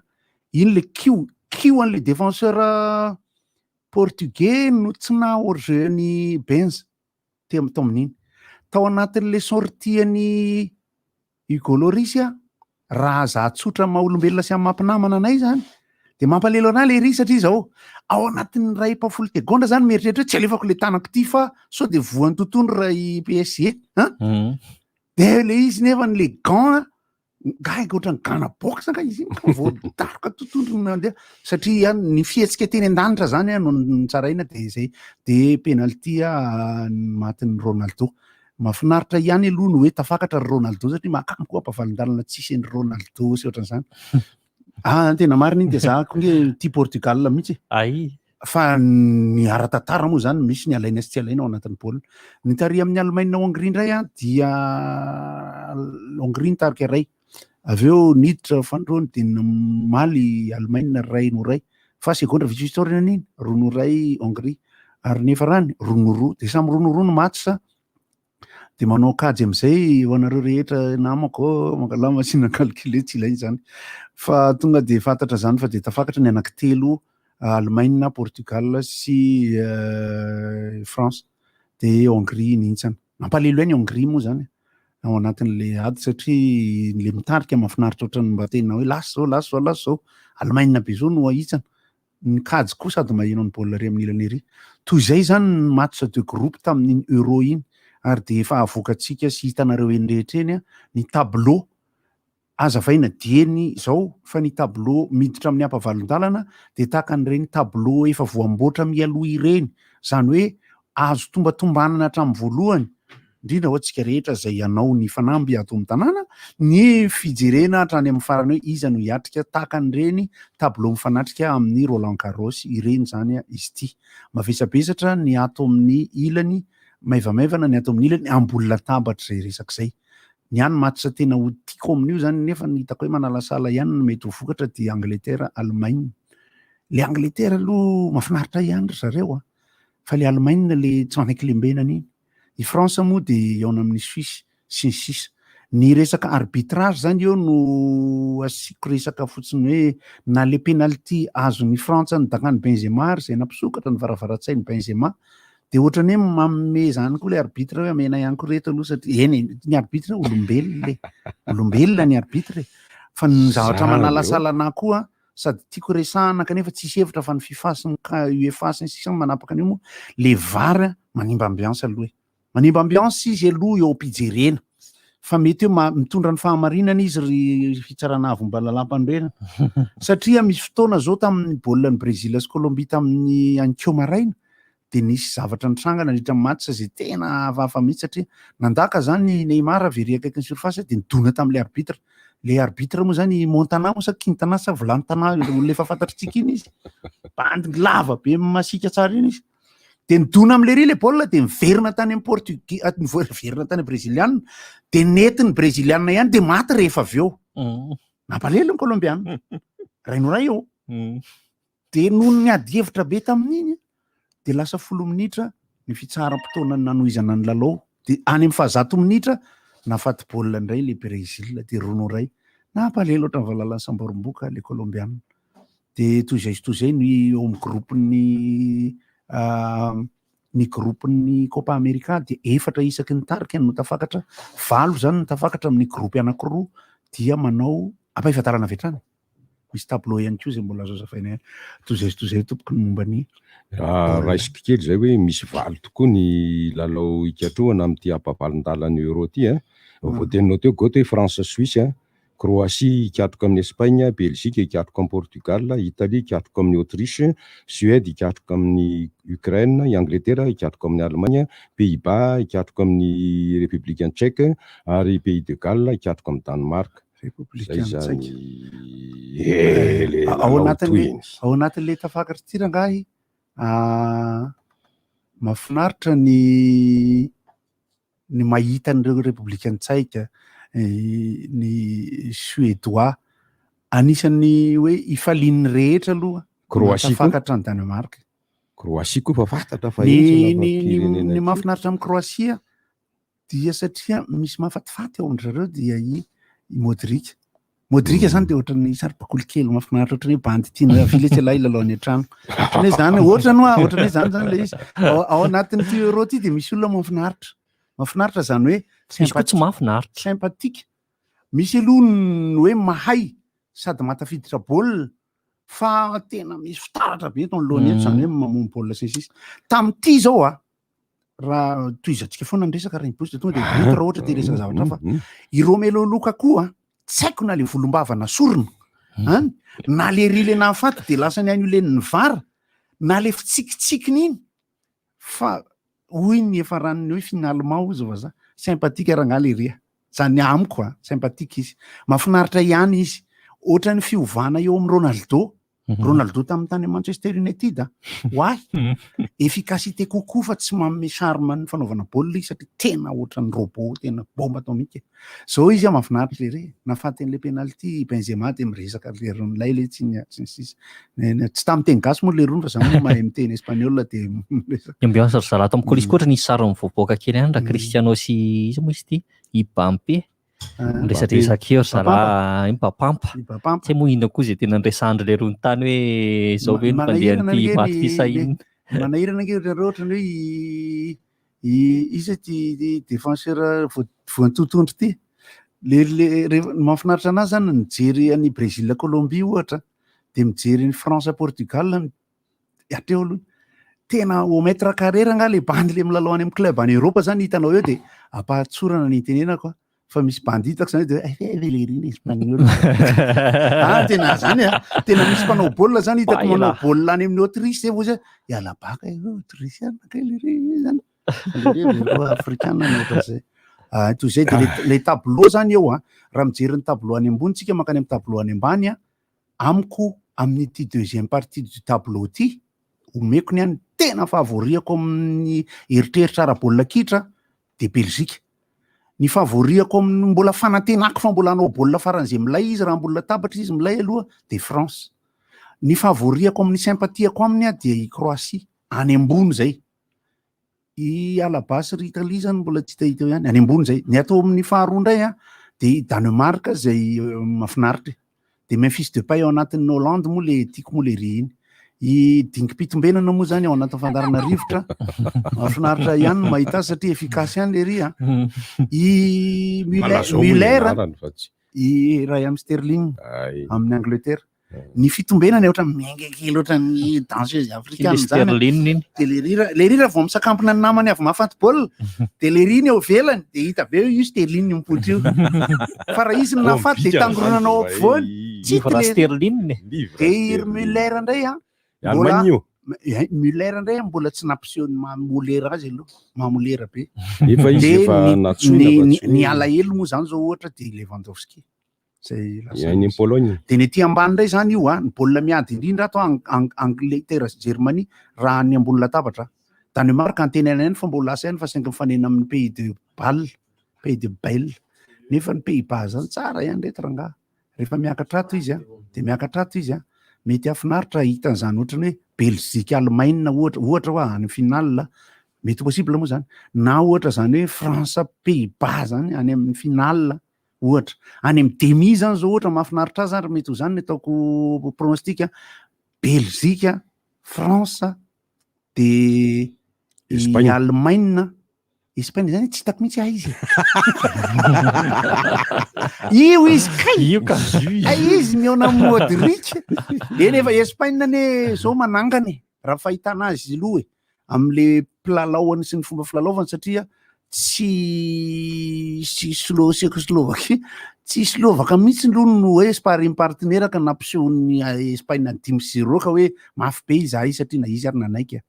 Iny le kiu an'le défenseur portugais no tsy na hors-jeu ny Benz tao amin'iny. Tao anatin'le sortiany Hugo Lloris raha za tsotra maha-olombelona sy mampinamana anay zany dia mampalelo anay le ry satria izao ao anatin'ny ray mpafolo tegondra zany mieritreritra tsy alefako le tanako ity fa sao dia voan'ny tontolo ray PSG dia le izy nefa le gant gaga ohatrany gana boxa ka izy voadaroka tontondro nandeha satria ny fihetsika teny an-danitra zany no tsaraina de zay de penalty matin'ny Ronaldo. Mahafinaritra ihany aloha no hoe tafakatra ry Ronaldo satria mahakamo koa ampavalin-dalana tsisy ny Ronaldo sy ohatran'izany. Tena marina iny de za konge tia Portugal mihitsy. Fa ny ara-tantara moa zany misy ny alaina sy tsy alaina ao anatin'ny baolina. Ny tary amin'ny Allemagne Hongrie indray dia Hongrie nitarika ray. Avy eo niditra fandroany de maly Allemagne ray no ray. Fa segondra victoire niny roa no ray Hongrie ary nefa rany roa no roa de samy roa no roa no match de manao kajy am'izay ho anareo rehetra namako mangalama sina calculer tsy ilainy zany. Fa tonga de fantatra zany fa de tafakatra ny anankitelo Allemagne, Portugal sy France de Hongrie nintsana. Mampalelo ny Hongrie moa zany ao anatin'le ady satria le mitarika mahafinaritra ohatrany mba tena hoe lasa zao Allemagne be zao no ahitsana. Ny kajy koa sady maheno ny baolina ry amin'ny ilany ery. Toy izay zany ny match de groupe tamin'iny Euro iny ary de efa avoakatsika sy hitanareo eny rehetra eny ny tableau azavaina dieny zao fa ny tableau miditra amin'ny ampavalon-dalana de tahaka an'ireny tableau efa voamboatra mialoha ireny zany hoe azo tombatombanana hatramin'ny voalohany indrindra ho antsika rehetra zay ianao ny fanamby ato amin'ny tanàna ny fijerena hatrany amin'ny farany hoe iza no hiatrika tahaka an'ireny tableau mifanatrika amin'ny Roland Garros ireny zany izy ity. Mavesabesatra ny ato amin'ny ilany maivamaivana ny ato amin'ny ilany ambony latabatra zay resaka zay. Ny any match tena ho tiako amin'io zany nefa ny hitako hoe manalasala ihany no mety ho vokatra dia Angleterre Allemagne. Le Angleterre aloha mahafinaritra ihany ry zareo fa le Allemagne le tsy manaiky lembenana iny. I France moa de eo amin'ny Suisse sy ny sisa. Ny resaka arbitrage zany eo no asiko resaka fotsiny hoe na le penalty azon'ny France nidakany Benzema ary zay nampisokatra ny varavaratsain'ny Benzema de ohatrany hoe manome zany koa le arbitre hoe amena ihany koa reto aloha satria ny arbitre olombelona ny arbitre fa ny zavatra manalasala anahy koa sady tiako resahana kanefa tsisy hevitra fa ny FIFA sy ny UEFA sy ny sisa manapaka an'io moa le VAR manimba ambiance aloha manimba ambiance izy aloha eo am-pijerena fa mety hoe mitondra ny fahamarinana izy ry fitsarana avom-balalam-pandrena satria misy fotoana zao tamin'ny baolina ny Brésil sy Colombie tamin'ny Ankeo maraina de nisy zavatra nitrangana nandritra match zay tena hafahafa mihitsy satria nandaka zany Neymar very akaiky ny surface de nidona tam'le arbitre. Le arbitre moa zany Montana moa sa Quintana sa Volano Tana le efa fantatritsika iny izy. Bandy lava be masika tsara iny izy. De nidona am'le ry le baolina de miverina tany amin'ny Portugie miverina tany Brésiliana de nentin'ny Brésiliana ihany de maty rehefa avy eo. Nampalelo ny Colombiana. Ray eo. De noho ny ady hevitra be tamin'iny de lasa 10 minitra ny fitsaram-potoana nanohizana ny lalao de any amin'ny 100 minitra nafaty baolina indray le Brésil de rono ray nampalelo ohatran'ny valalan'ny samboromboka le Colombiana de toy izay ny eo amin'ny groupe-ny Copa America de 4 isaky ny tarika no tafakatra 7 zany no tafakatra amin'ny groupe anankiroa dia manao ampahafantarana avy hatrany. Misy tableau ihany koa zay mbola azo azafaina toy izay tompoko ny momba ny raisiko kely zay hoe misy valo tokoa ny lalao ikatroana amin'ity ampavalon-dalana Euro ty voateninao teo goto hoe France Suisse Croatie ikatoka amin'ny Espagne, Belgique ikatoka amin'ny Portugal, Italie ikatoka amin'ny Autriche, Suède ikatoka amin'ny Ukraine, Angleterre ikatoka amin'ny Allemagne, Pays-Bas ikatoka amin'ny République tchèque ary Pays de Galles ikatoka amin'ny Danemark. Ao anatin'le tafakatra ty rangahy mahafinaritra ny mahita an'ireo Républicain tsaika ny Suédois anisan'ny hoe ifalian'ny rehetra aloha tafakatra ny Danemark. Croatie koa fa fantatra fa ny mahafinaritra amin'ny Croatie dia satria misy mahafatifaty ao amin'zareo dia Modric zany de ohatran'ny saripakolo kely mahafinaritra ohatran'ny hoe bandy tiana avile tsy lahy lalaony an-trano ohatran'ny zany ohatran'ny zany le izy ao anatin'ity Euro ty de misy olona mahafinaritra zany hoe tsy mahafinaritra sympathique misy aloha hoe mahay sady matafiditra baolina fa tena misy fitaratra be eto anoloany eto zany hoe mamono baolina sisy tamin'ity zao raha toy izantsika foana ny resaka raha impozy tonga de raha ohatra te resaka zavatra fa i Romelu Lukaku tsy haiko na le volombavana sorona any na le ry le nafaty de lasa ny any le nyvara na le fitsikitsikiny iny fa hoy ny efa ranony hoe finalement ozy va za sympathika raha ngale ria zany amiko sympathika izy mahafinaritra ihany izy ohatra ny fiovana eo amin'ny Ronaldo tamin'ny tany Manchester United why efficacité kokoa fa tsy manome charme ny fanaovana baolina izy satria tena ohatra ny robot tena bomba atomika zao izy mahafinaritra le nafaty an'le penalty Benzema de miresaka le ron'lay le tsy tamin'ny teny gasy moa le rony fa zany mahay miteny espagnol de ambiance ry zalato amiko izy koatra nisy sary mivoaboaka kely ihany raha Cristiano sy izy moa izy ty Mbappé miresadresaka eo zala Mbappampa tsy moa ino koa zay tena nresandry le rony tany hoe zao hoe nyfandehan'ity maty ty sahiny manahirana kely raha ohatra hoe izy ty défenseur voantotondro ty le mahafinaritra anazy zany mijery any Brésil Colombie ohatra de mijery ny France Portugal atreo aloha tena au mètre carré raha le bandy le milalao any amin'ny club any Europa zany hitanao eo de ampatsorana ny tenenako fa misy bandy hitako zany de velerina espagnol tena zany tena misy mpanao baolina zany hitako manao baolina any amin'ny Autriche vo zay iala baka Autriche zany africaine ohatra zay toy zay de le tableau zany eo raha mijery ny tableau any ambony tsika makany amin'ny tableau any ambany amiko amin'ity deuxième partie du tableau ty omeko ny any tena favoriako amin'ny eritreritra ara-baolina kitra de Belgique ny favoriako amin'ny mbola fanantenako fa mbola anao baolina faran'izay milay izy raha mbola tabatra izy milay aloha de France ny favoriako amin'ny sympathiako aminy de Croatie any ambony zay i Alabas ry Italie zany mbola tsy hita ihany any ambony zay ny atao amin'ny faharoa indray de Danemark zay mahafinaritra de Memphis Depay ao anatin'ny Hollande moa le tiako moa le ry iny i dingi-pitombenana moa zany ao anatin'ny fandarana rivotra mahafinaritra ihany mahita satria efficace ihany le ry i Müller i Raheem Sterling amin'ny Angleterre ny fitombenany ohatra mengekely ohatra ny danseuse africaine zany de le ry raha vao misakampina ny namany avy mahafanty baolina de le ry ny eo velany de hita be io Sterling mipotry io fa raha izy nafaty de tangoronanao ampovoany de i Müller indray Müller indray mbola tsy nampiseho mamolera azy aloha mamolera be ny alahelo moa zany zao ohatra de Lewandowski zay Pologne de ny ety ambany indray zany io ny baolina miady indrindra ato Angleterre sy Germanie raha ny ambony latabatra Danemark antenana ihany fa mbola lasa ihany fa saingy mifanena amin'ny Pays de Belle nefa ny Pays-Bas zany tsara ihany reto rangaha rehefa miakatra ato izy de miakatra ato izy mety afinaritra hitan'izany ohatra hoe Belgique Allemagne ohatra hoe any finale mety possible moa zany na ohatra zany hoe France Pays-Bas zany any amin'ny finale ohatra any amin'ny demi zany zao ohatra mahafinaritra azy ary mety ho zany ny ataoko pronostic Belgique France de Allemagne Espagne zany tsy hitako mihitsy izy io izy izy miona Modric nefa Espagne ne zao manangany raha fahitana azy aloha am'le plalaoany sy ny fomba filalaovany satria tsy Slovaquie tsy Slovaka mihitsy aloha no hoe sparring partenaire ka nampisehony Espagne 5-0 ka hoe mafy be izy izy satria na izy ary nanaiky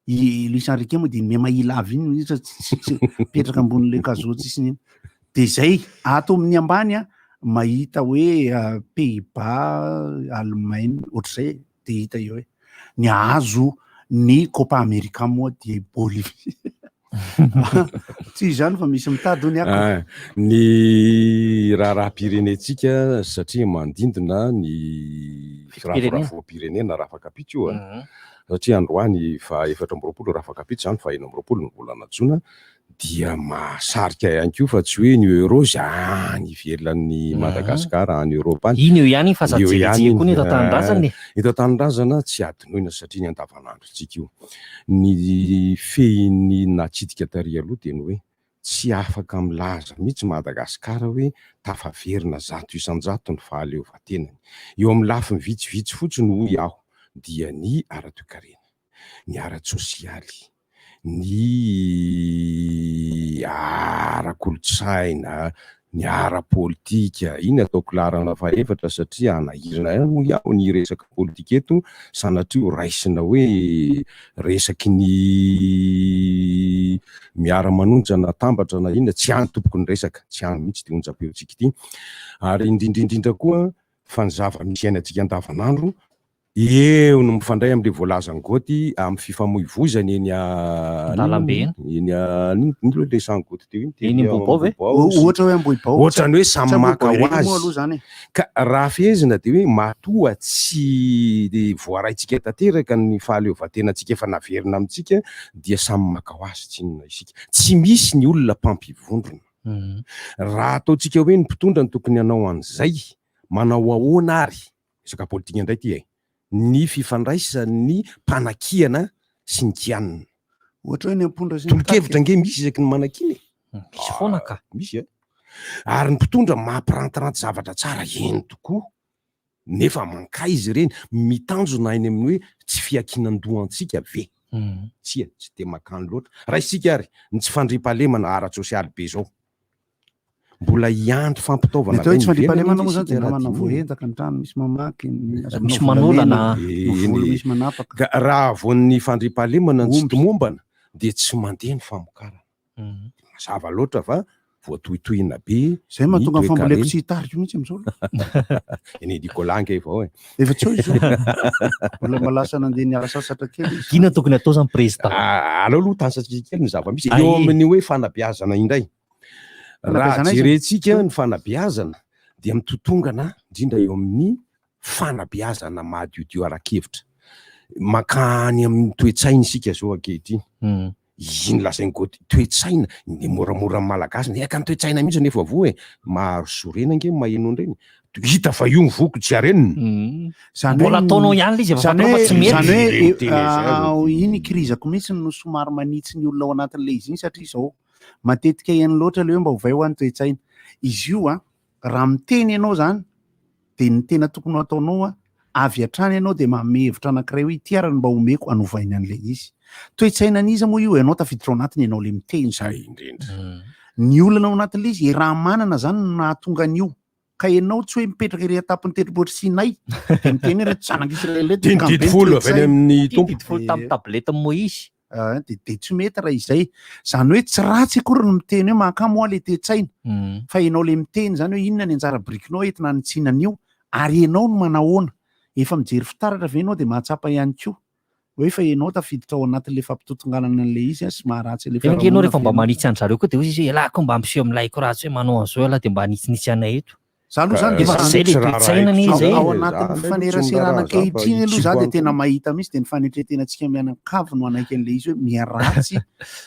i Luis Enrique moa de mema ilava iny petraka ambon'le kazo tsisy iny de zay ato amin'ny ambany mahita hoe Pays-Bas Allemagne ohatr'izay de hita eo hoe ny azo ny Copa America moa de Bolivie tsy zany fa misy mitady ny ny raha-pirenetsika satria mandindina ny firafirafo-pirenena raha afakapitra io satria androany fa 4 raha afakapitra zany fa 5 ny volana jona dia mahasarika ihany koa fa tsy hoe ny euro zany ivelan'ny Madagasikara any Europa any iny eo ihany fa zajejery koa ny eto an-tanindrazana eto an-tanindrazana tsy adinoina satria ny andavanandrotsika io ny fehiny natsidika tary aloha dia ny hoe tsy afaka milaza mihitsy Madagasikara hoe tafaverina 100% ny fahaleovantenany eo amin'ny lafiny vitsivitsy fotsiny hoy aho dia ny ara-toekarena ny ara-tsosialy ny ara-kolotsaina ny ara-politika iny ataoko larana faefatra satria anahirana iaho ny resaka politika eto sanatria raisina hoe resaky ny miara-manonja na tambatra na inona tsy any tompoko ny resaka tsy any mihitsy ty onjam-peotsika ity ary indrindrindrindra koa fa ny zava-misy ainatsika andavanandro eo no mifandray am'le voalazany goty amin'ny fifamoivozany eny eny nilo le sangoty teo iny ohatra hoe amboibao ohatrany hoe samy maka ho azy ka raha fehezina de hoe matoa tsy voaraitsika tanteraka ny fahaleovatenantsika efa naverina amintsika dia samy maka ho azy tsy inona isika tsy misy ny olona mpampivondrona raha ataotsika hoe ny mpitondra ny tokony hanao an'izay manao ahoana ary resaka politika indray ty ny fifandraisan'ny mpanakiana sy ny kianina ohatra hoe ny mpitondra sy tolokevitra nge misy isaky ny manakiny misy foana ka misy ary ny mpitondra mampirantiranty zavatra tsara eny tokoa nefa mankay izy ireny mitanjona eny amin'ny hoe tsy fiakinan-dohantsika ve tsy te makany loatra raha isika ary ny tsy fandriam-pahalemana ara-tsosialy be zao mbola iandry fampitaovana tsy fandriam-pahalemana moa zany mana voentaka ny trano misy mamaky misy manolana misy manapaka raha voan'ny fandriam-pahalemana ny tsy tomombana dia tsy mandeha ny famokarana mazava loatra fa voatohitohina be zay mahatonga ny famboleko tsy hitariko mihitsy am'izao eny Nicolas efa hoe efa tsy izy mbola malasa nandeha niala sasatra kely kina tokony atao zany président aleo aloha tansatry kely ny zava-misy eo amin'ny hoe fanabeazana indray raha jerentsika ny fanabeazana dia mitotongana indrindra eo amin'ny fanabeazana mahadiodio ara-kevitra makany amin'ny toe-tsaina isika zao ankehitriny iny lasainy goty toe-tsaina ny moramora malagasy eka ny toe-tsaina mihitsy nefa vo maro sorena nge maheno an'ireny hita fa io mivoko tsy arenina mbola ataonao ihany izy zany hoe iny kirizako mihitsy no somary manitsy ny olona ao anatin'le izy iny satria zao matetika eny loatra le hoe mba hovay ho any toe-tsaina izy io raha miteny ianao zany de ny tena tokony ataonao avy hatrany ianao de mamehevitra anankiray hoe ity arany mba omeko anovainy an'le izy toe-tsainan'iza moa io ianao tafiditra ao anatiny ianao le miteny zay indrindra ny olona ao anatin'le izy raha manana zany no nahatonga an'io ka ianao tsy hoe mipetraka iry atapin'ny tendrombohitra Sinay de miteny reto zanak'Israely didifolo avy amin'ny tompo tamin'ny tableta Moïse de tsy mety raha izay zany hoe tsy ratsy akory no miteny hoe mahakamo le toe-tsaina fa ianao le miteny zany hoe inona ny anjara birikinao entina nitsinan'io ary ianao no manahoana efa mijery fitaratra ve ianao de mahatsapa ihany koa hoe fa ianao tafiditra ao anatin'le fampitotonganana an'le izy sy maharatsy le fiarahamonina ianao rehefa mba manitsy an'zareo koa de hoy izy elako mba ampiseho am'layko ratsy hoe manao an'zao ala de mba hanitsinitsy anay eto zany ao anatin'ny fifaneraserana ankehitriny aloha za de tena mahita mihitsy de ny fanetretenantsika mianakavy no anaiky an'le izy hoe miaratsy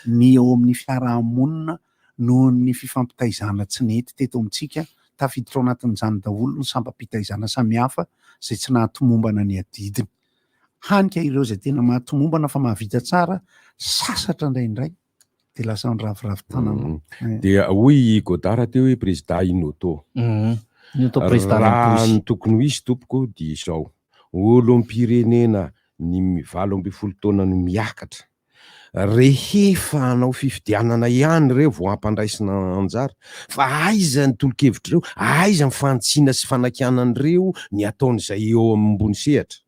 ny eo amin'ny fiarahamonina noho ny fifampitaizana tsy nety teto amintsika tafiditra ao anatin'izany daholo ny sampam-pitaizana samihafa zay tsy nahatomombana ny adidiny hanika ireo zay tena mahatomombana fa mahavita tsara sasatra indraindray de lasa nraviravitanana dia hoy Godard teo hoe président Inoto raha ny tokony ho izy tompoko dia izao olo am-pirenena ny mivalo amby folo taona no miakatra rehefa anao fifidianana ihany reo vo ampandraisina anjara fa aiza ny tolokevitra reo aiza ny fantsiana sy fanakianan'ireo ny ataon'izay eo ambony sehatra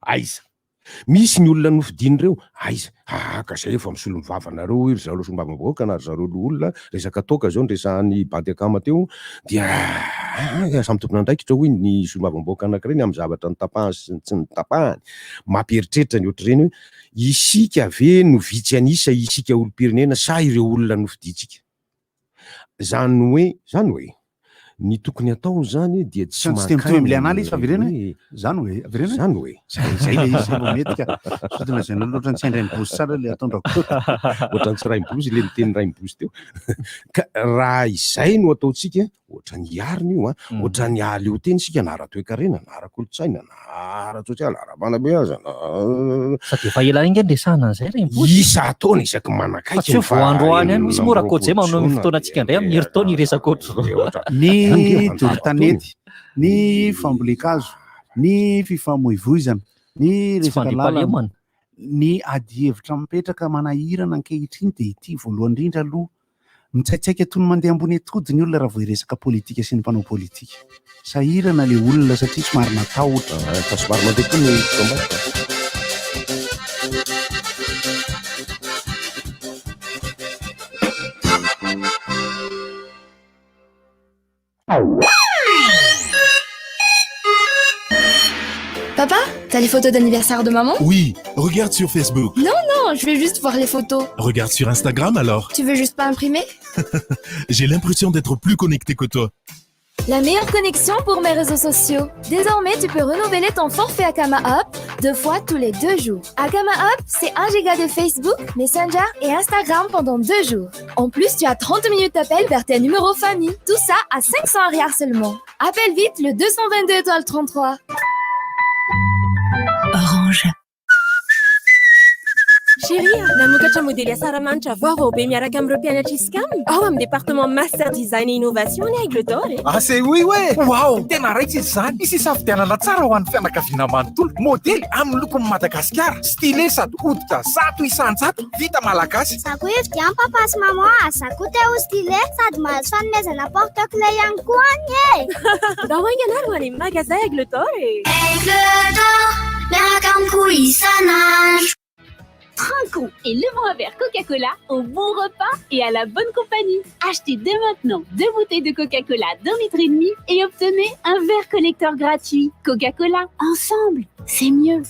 aiza misy ny olona nofidin'ireo aiza ka zay efa misolo mivavana-reo iry zareo solombavam-bahoaka na zareo olona resaka toka zao nresahan'ny bandy akama teo dia samy tompona andraikitra hoy ny solombavam-bahoaka anakireny amin'ny zavatra ny tapahany sy tsy ny tapahany mampieritreritra ny ohatr'ireny hoe isika ve no vitsy anisa isika olom-pirenena sa ireo olona nofiditsika zany hoe ny tokony atao zany dia tsy mitoy am'le anala izy fa avirena zany hoe zany hoe zay le izy metika sotona zay loatra ny tsy raim-bozy tsara le ataondrako ohatrany tsy raim-bozy le miteny raim-bozy teo ka raha izay no ataotsika ohatrany iarina io ohatrany aleo teny sika na ara-toe-karena na ara-kolotsaina na ara-tsosialy ara-panabeazana sady efa ela inge ndresana an'izay raim-bozy isa ataona isaky manakaiky tsy voandroany any misy mora koa zay manao ny fotoanantsika indray amin'ny herintaona iresaka oatra ny dolotanety ny fambolekazo ny fifamoivoizana ny resaka lalana ny adi hevitra mipetraka manahirana ankehitriny de ity voalohany indrindra aloha mitsaitsaika toy ny mandeha ambony atody ny olona raha vo iresaka politika sy ny mpanao politika sahirana le olona satria somary natahotra fa somary mandeha koa ny fomba Papa, t'as les photos d'anniversaire de maman? Oui, regarde sur Facebook. Non, je vais juste voir les photos. Regarde sur Instagram alors. Tu veux juste pas imprimer? J'ai l'impression d'être plus connecté que toi. La meilleure connexion pour mes réseaux sociaux. Désormais, tu peux renouveler ton forfait Akama Up 2 fois tous les 2 jours. Akama Up, c'est 1 giga de Facebook, Messenger et Instagram pendant 2 jours. En plus, tu as 30 minutes d'appel vers tes numéros famille. Tout ça à 500 rials seulement. Appelle vite le 222 étoile 33. Orange. Chérie, namokatra modely asaramanitra vaovao be miaraka amin'ireo mpianatra iskamy ao amin'ny département master design et innovation ny Aigle-d'Or c'est oui ouais wow tena raitsy izy zany isy safidianana tsara ho an'ny fianakaviana manontolo modely amin'ny lokony Madagasikara stylé sady hoditra 100 isan-jato vita malagasy Sako efidian papa sy maman sako te ho stylé sady mahazo fanomezana porte-clés ihany koa any Dao aingana ary ho any amin'ny magasin Aigle-d'Or Aigle-d'Or miaraka amiko isanandro Trinquons et levons un verre Coca-Cola au bon repas et à la bonne compagnie. Achetez dès maintenant 2 bouteilles de Coca-Cola d'1,5 litre et obtenez un verre collecteur gratuit. Coca-Cola, ensemble, c'est mieux.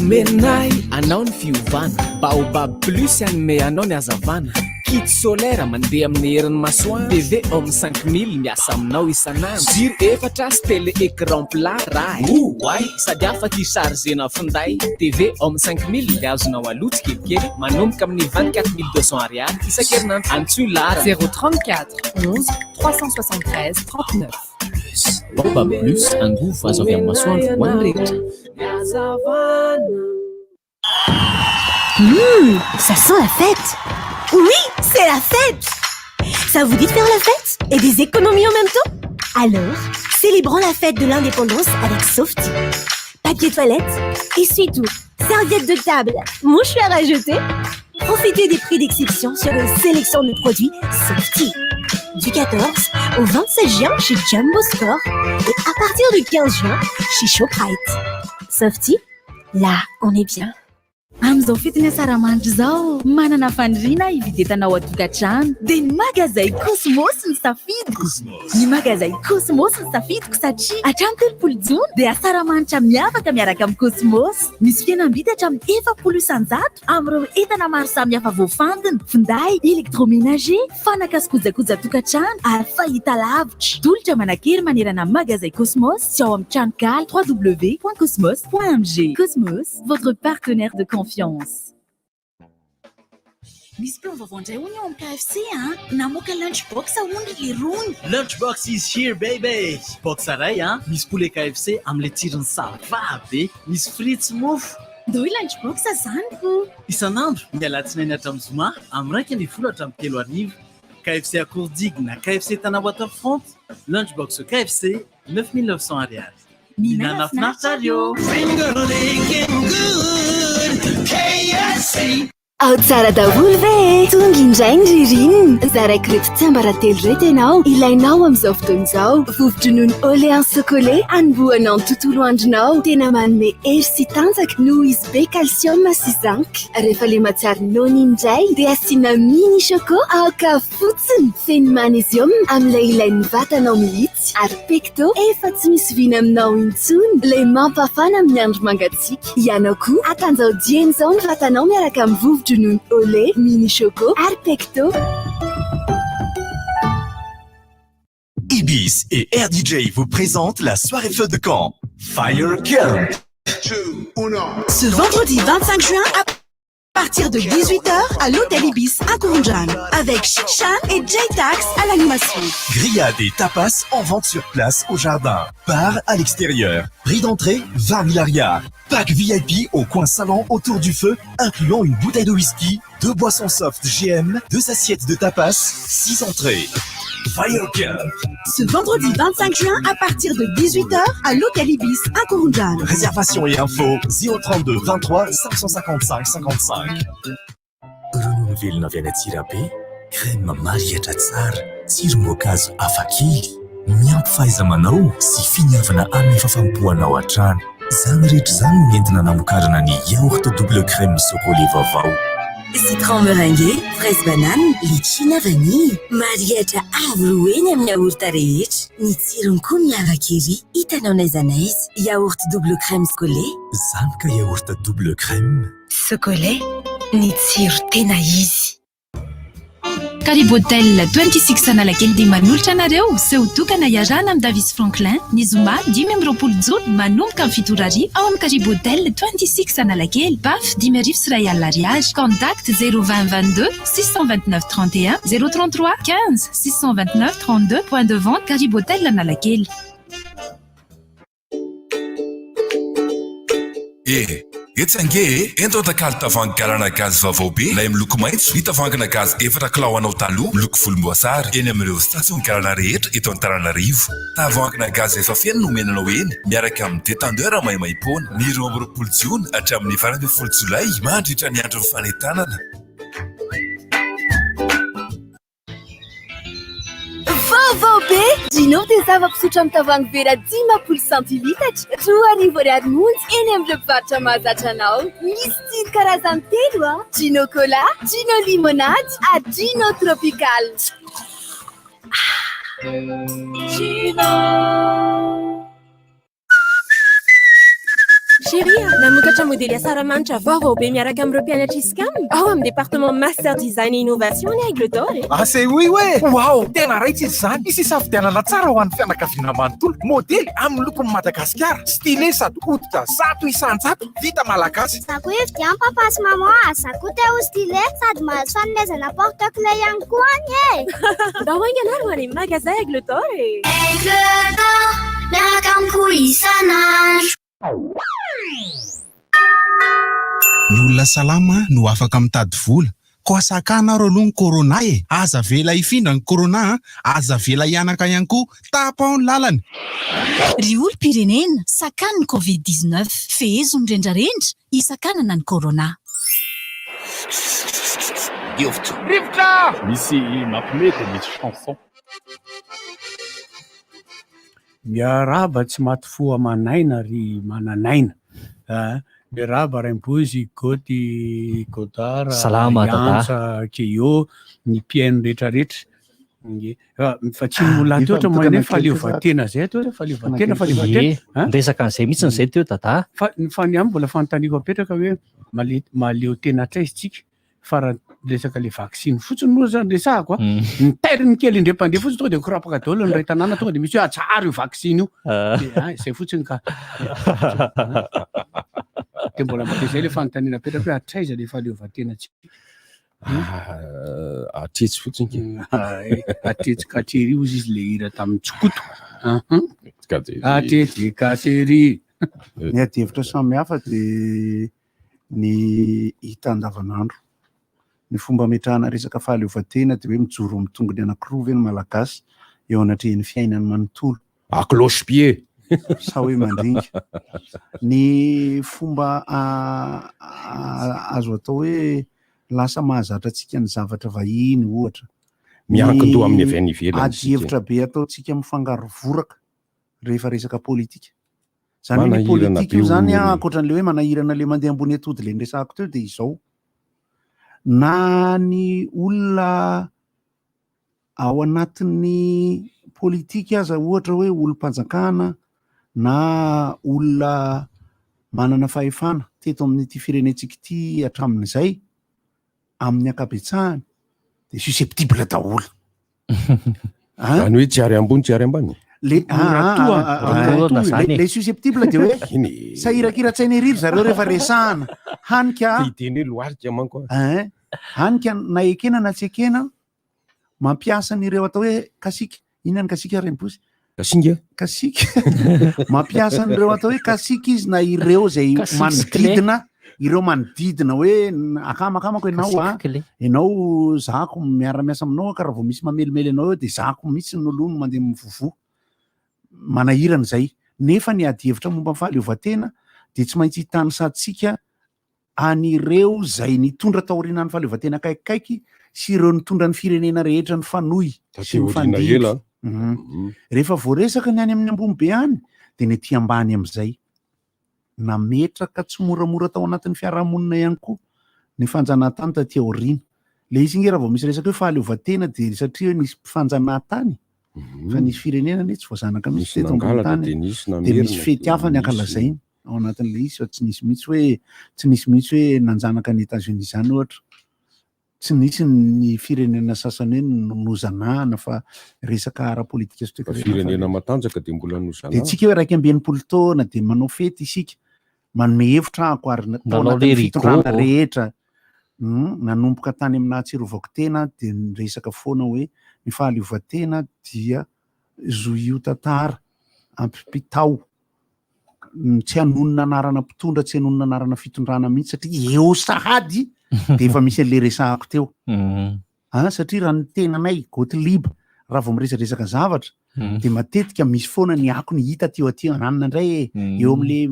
Menai anao ny fiovana Baobab plus anome anao ny azavana kit solaire mandeha amin'ny herin'ny masoandro TV homme 5000 miasa aminao isanandro jiro 4 sy télé écran plat raha oay sady afaka isargena finday TV homme 5000 dia azonao alotsy kelikely manomboka amin'ny 24200 ariary isan-kerinandro antsoy lara 034 11 373 39 Baobab plus angovo azo avy amin'ny masoandro ho an'ny rehetra Ça sent la fête. Oui, c'est la fête. Ça vous dit de faire la fête et des économies en même temps? Alors, célébrons la fête de l'indépendance avec Softy. Papier toilette, essuie-tout, serviette de table, mouchoir à jeter. Profitez des prix d'exception sur une sélection de produits Softy. Du 14 au 27 juin chez Jumbo Store et à partir du 15 juin chez Shoprite. Softy, là, on est bien. Amin'izao fetiny asaramanitra zao manana fandriana hividianao atokantrano dia ny magazay Cosmos ny safidiko ny magazay Cosmos ny safidiko satria hatramin'ny 30 jona dia asaramanitra miavaka miaraka amin'ny Cosmos misy fihenam-bidy hatramin'ny 700 isan-jato amin'ireo entana maro samihafa voafandina finday électroménager fanaka sy kojakoja tokantrano ary fahita lavitra tolotra manan-kery manerana magazay Cosmos sy ao amin'ny tranokala www.cosmos.mg Cosmos, votre partenaire de confiance. Misy plan vaovao indray hono ao amin'ny KFC namoaka lunchbox ahoana le rony Lunchbox is here baby. Box aray misy poulet KFC amle tsirony sava be, misy frits mofo. Doi lunchbox azaniko. Isanandro mialatsinainy hatramin'ny zoma amin'ny 1 hatramin'ny 3 arivo. KFC à Courdigna, KFC Tana Waterfront, Lunchbox KFC 9900 ariary. Minana Fnartario. Finger licking good, KFC. Ao tsara daholo ve tonga indray ny ririnina zaraiky reto tsy ambaratelo reto ianao ilainao amin'izao fotoana izao vovo-dronono Orléans Chocolat anombohanao ny tontolo andronao tena manome hery sy tanjaka noho izy be calcium sy zinc rehefa le matsiaro nono indray dia asiana mini choco aoka fotsiny feno magnesium amin'ilay ilain'ny vatanao mihitsy ary pecto efa tsy misy vina aminao intsony le mampafana amin'ny andro mangatsiaka ianao koa akanjao dieny izao ny vatanao miaraka amin'ny vovo Olé, mini choco, Arpecto. Ibis et RDJ vous présentent la soirée feu de camp. Fire Camp. Ce vendredi 25 juin à partir de 18h à l'hôtel Ibis à Kourundjan avec Chichan et J-Tax à l'animation. Grillades et tapas en vente sur place au jardin. Bar à l'extérieur. Prix d'entrée 20 000 ariars. Pack VIP au coin salon autour du feu, incluant une bouteille de whisky, 2 boissons soft GM, 2 assiettes de tapas, 6 entrées. Firecare. Ce vendredi 25 juin à partir de 18h à l'Hôtel Ibis à Korundjano. Réservation et info 032 23 555 55. Ronono velona avy any Antsirabe, crème mariatra tsara, tsiro-mboankazo hafakely, miampy fahaiza-manao sy finiavana amin'ny fafampoanao hatrany. Izany rehetra izany no entina namokarana ny yaourt double crème chocolat vaovao. Citron meringué, fraise banane, litchi na vanille. Mariatra avo eny amin'ny yaourt rehetra. Ny tsirony koa miavaka ery. Hitanao n'aiza n'aiza. Yaourt double crème chocolat. Zany ka yaourt double crème. Chocolat, ny tsiro tena izy. Karibu Hotel 26 Analakely dia manolotra anareo seho tokana iarana amin'ny Davis Franklin ny zoma 10 jona manomboka amin'ny 7 arivo ao amin'ny Karibu Hotel 26 Analakely baf 10 sy 1 alina ariary. Contact 020 22 629 31 033 15 629 32. Point de vente Karibu Hotel Analakely. Etsange ento takaly tavoahangy garana gazy vaovao be ilay miloko maitso ny tavoahangina gazy efatra kilao anao taloha miloko volomboasary eny amin'ireo station garana rehetra eto Antananarivo. Tavoahangina gazy efa feno no omenanao eny miaraka amin'ny détendeur maimaimpona ny 20 Jona hatramin'ny 29 Jolay mandritra ny andro fanentanana. Vaovao be Gino dia zava-pisotro amin'ny tavoahangy vera 10 centilitatra 2,20 monja eny amin'ireo mpivarotra mahazatra anao. Misy tsiro karazany telo Gino Cola, Gino Limonade, Gino Tropical. Gino. Chérie, namokatra modely asaramanitra vaovao be miaraka amin'ireo mpianatra iskamy ao amin'ny département master design et innovation ny Aigle d'Or. C'est oui ouais. Wow, tena raitsy izy zany. Izy safidianana tsara ho an'ny fianakaviana manontolo. Modely amin'ny lokony Madagasikara. Stylé sady hoditra 100 isan-jato vita malagasy. Zako efty papa sy maman, zako teo stylé sady mahazo fanomezana porte-clés ihany koa any e. Dao anganaro any magasin Aigle d'Or e. Aigle d'Or, miaraka amiko isanandro. Ny olona salama no afaka mitady vola. Ko asakanaro aloha ny corona e. Aza vela ifindra ny corona, aza vela ianaka ihany koa tapao ny lalana. Ry olom-pirenena sakana ny Covid-19 fehezo ny rendrarendra isakanana ny corona. Rivotra! Misy mampimety, misy chanson. Miaraba tsy maty fo amanaina ry mananaina. Miaraba Raimbozy, Gôty, Godara, Salama Yantsa, Keo, ny mpiaino rehetrarehetra. Fa tsy molà teo ohatra moa fahaleovatena zay teo fahaleovatena. Resaka an'izay mihitsy n'izay teo dada. Fa ny amin'ny mbola fanontaniako apetraka hoe maleo tena tray tsika fa raha resaka le vaksiny fotsiny moa zany resahako ny tairiny kely indrem-pandeha fotsiny tonga dia korapaka daholo ny ray tanàna tonga dia misy hoe atsara io vaksiny io zay fotsiny ka dia mbola mbola izay le fanontaniana apetraka hoe atraiza le fahaleovatena tsika atretsy fotsiny atretsy katery ozy izy le hira tamin'ny Tsokoto atretsy katery ny adihevitra samy hafa dia ny hita andavanandro. Ny fomba ametrahana resaka fahaleovatena dia hoe mijoro amin'ny tongony anankiroa ve ny malagasy eo anatrehan'ny fiainany manontolo. À cloche-pied. Sa hoe mandringa. Ny fomba azo atao hoe lasa mahazatra antsika ny zavatra vahiny ohatra. Miankin-doha amin'ny avy any ivelany. Adihevitra be ataontsika mifangaro voraka rehefa resaka politika. Zany ny politika io zany ankoatran'le hoe manahirana le mandeha ambony atody le nresahako teo dia izao. Na ny olona ao anatin'ny politika aza ohatra hoe olom-panjakana na olona manana fahefana teto amin'ity firenentsika ity hatramin'izay amin'ny ankabetsahany dia susceptible daholo. Zany hoe tsy ary ambony tsy ary ambany. Le susceptible dia hoe sahirakira-tsaina ery zareo rehefa resahana hanika iteny loarika manko hanika na ekena na tsy ekena mampiasa an'ireo atao hoe kasika inona ny kasika Raimbozy kasika mampiasa an'ireo atao hoe kasika izy na ireo zay manodidina ireo manodidina hoe akamakamaako ianao zako miara-miasa aminao ka raha vao misy mamelimely anao eo de zako mihitsy nolono mandeha mivovo manahirana zay nefa ny ady hevitra momba fahaleovantena de tsy maintsy hitany satsika anireo zay nitondra taoriana ny fahaleovantena kaikikaiky sy ireo nitondra ny firenena rehetra ny fanohy sy mifandimby rehefa voaresaka ny any amin'ny ambony be any de ny ety ambany am'izay nametraka tsy moramora tao anatin'ny fiarahamonina ihany koa ny fanjanahantany taty aoriana le izy inge raha vao misy resaka hoe fahaleovantena de satria hoe nisy mpifanjanahantany fa nisy firenena ne tsy voazanaka misy teto ambony tany de misy fety hafa ny ankalazainy ao anatin'le izy fa tsy nisy mihitsy hoe nanjanaka ny États-Unis zany ohatra tsy nisy ny firenena sasany hoe nozanahana fa resaka ara-politika sy firenena matanjaka de mbola nozanahana de tsika hoe raiky ambienipolo taona de manao fety isika manome hevitra ako ary taonatiny fitondrana rehetra nanomboka tany amina tsirovako tena de resaka foana hoe ny fahaleovantena dia zoio tantara ampipitao tsy hanonona anarana mpitondra tsy hanonona anarana fitondrana mihitsy satria eo sahady de efa misy an'le resahako teo satria raha ny tenanay Gottlieb raha vao miresadresaka zavatra de matetika misy foana ny ako ny hita teo aty ananina indray eo am'le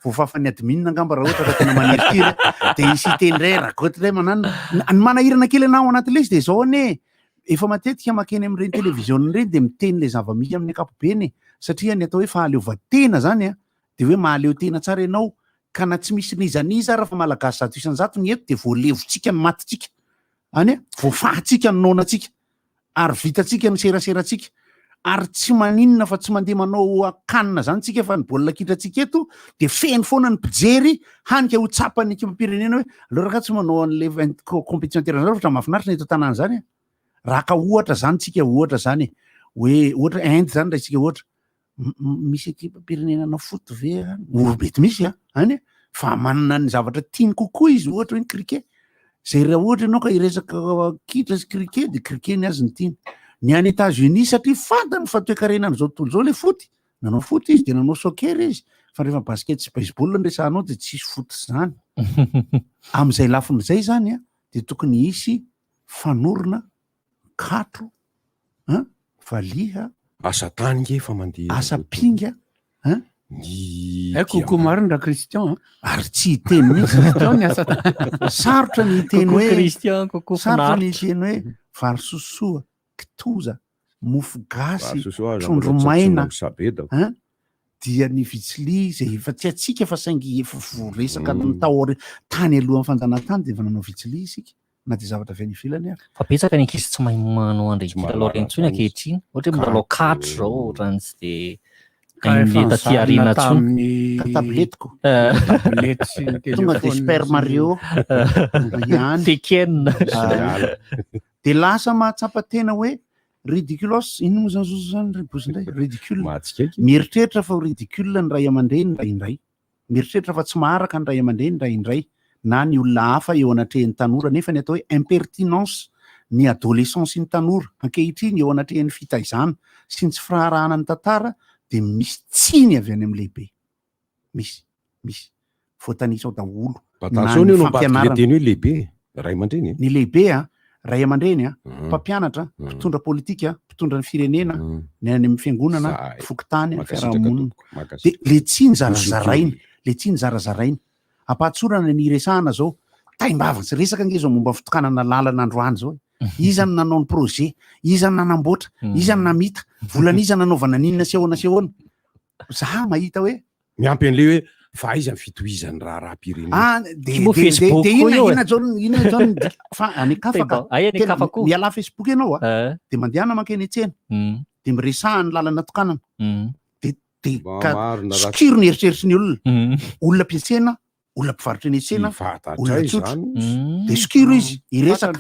voafafany admin angamba raha ohatra ka tena manirikiry de isy indray raha Gottlieb mananina ny manahirana kely anao anatin'le izy de zao ane efa matetika makeny am'ireny televizion reny de miteny le zava-misy amin'ny ankapobeny satria ny atao hoe fahaleovantena zany de hoe mahaleo tena tsara ianao ka na tsy misy nizaniza raha fa malagasy zato isan-jato ny eto de voalevotsika ny matitsika any voafahatsika ny nonatsika ary vitatsika ny seraseratsika ary tsy maninona fa tsy mandeha manao akanina zany tsika fa ny baolina kitratsika eto de feny foana ny mpijery hanika ho tsapany ekipampirenena hoe aleo raha ka tsy manao an'le compétition internationale ohatra mahafinaritra ny eto tanàna zany raha ka ohatra zany tsika ohatra zany hoe ohatra Inde zany raha isika ohatra misy ekipampirenena na foot ve orobety misy any fa manana ny zavatra tiany kokoa izy ohatra hoe ny cricket zay raha ohatra ianao ka iresaka kitra sy cricket de cricket ny azy ny tiany ny any États-Unis satria fantany fa toe-karenany zao tontolo zao le foot nanao foot izy de nanao soccer izy fa rehefa basket sy baseball ny resahanao de tsisy foot zany am'izay lafin'izay zany de tokony hisy fanorona katro valiha asa tany nge fa mandeha asa pinga Kokoa marina raha Christian ary tsy hiteny mihitsy sarotra ny hiteny hoe sarotra ny hiteny hoe vary sosoa kitoza mofo gasy trondro maina dia ny vitsili zay efa tsy atsika fa saingy efa voresaka tao tany alohan'ny fanjanahantany de efa nanao vitsili isika na de zavatra avy any ivelany fa betsaka ny ankizy tsy mahay manao andray kilalao reny tsony ankehitriny ohatra hoe milalao katro zao raha tsy de le taty arena tsony tabletiko tonga de Super Mario Tekken de lasa mahatsapa tena hoe ridiculos ino moa zany zany ribozindray ridicule mieritreritra fa ridicule ny ray aman-dreny ndray indray mieritreritra fa tsy maharaka ny ray aman-dreny ndray indray na ny olona hafa eo anatrehan'ny tanora nefa ny atao hoe impertinence ny adolescence ny tanora ankehitriny eo anatrehan'ny fitaizana sy ny tsy firarahana ny tantara de misy tsiny avy any amin'ny lehibe misy voatanisao daholo batansony io no teny hoe lehibe ray aman-dreny ny lehibe ray aman-dreny mpampianatra mpitondra politika mpitondra ny firenena ny any amin'ny fiangonana fokotany ny fiarahamonina de le tsiny zarazarainy le tsiny zarazarainy ampatsorana ny resahana zao taimbavana tsy resaka nge zao momba fitokanana lalana androany zao izany nanao ny projet izany nanamboatra izany namita volan'iza nanaovana ninona sehoana za mahita hoe miampy an'le hoe fa izy amin'ny fitohizany raha-pirenena miala Facebook ianao de mandehana makeny etsena de miresahany lalana tokanana de sikiro ny eritreritry ny olona mpiatsena olona mpivarotra eny etsena olona tsotra de sikiro izy iresaka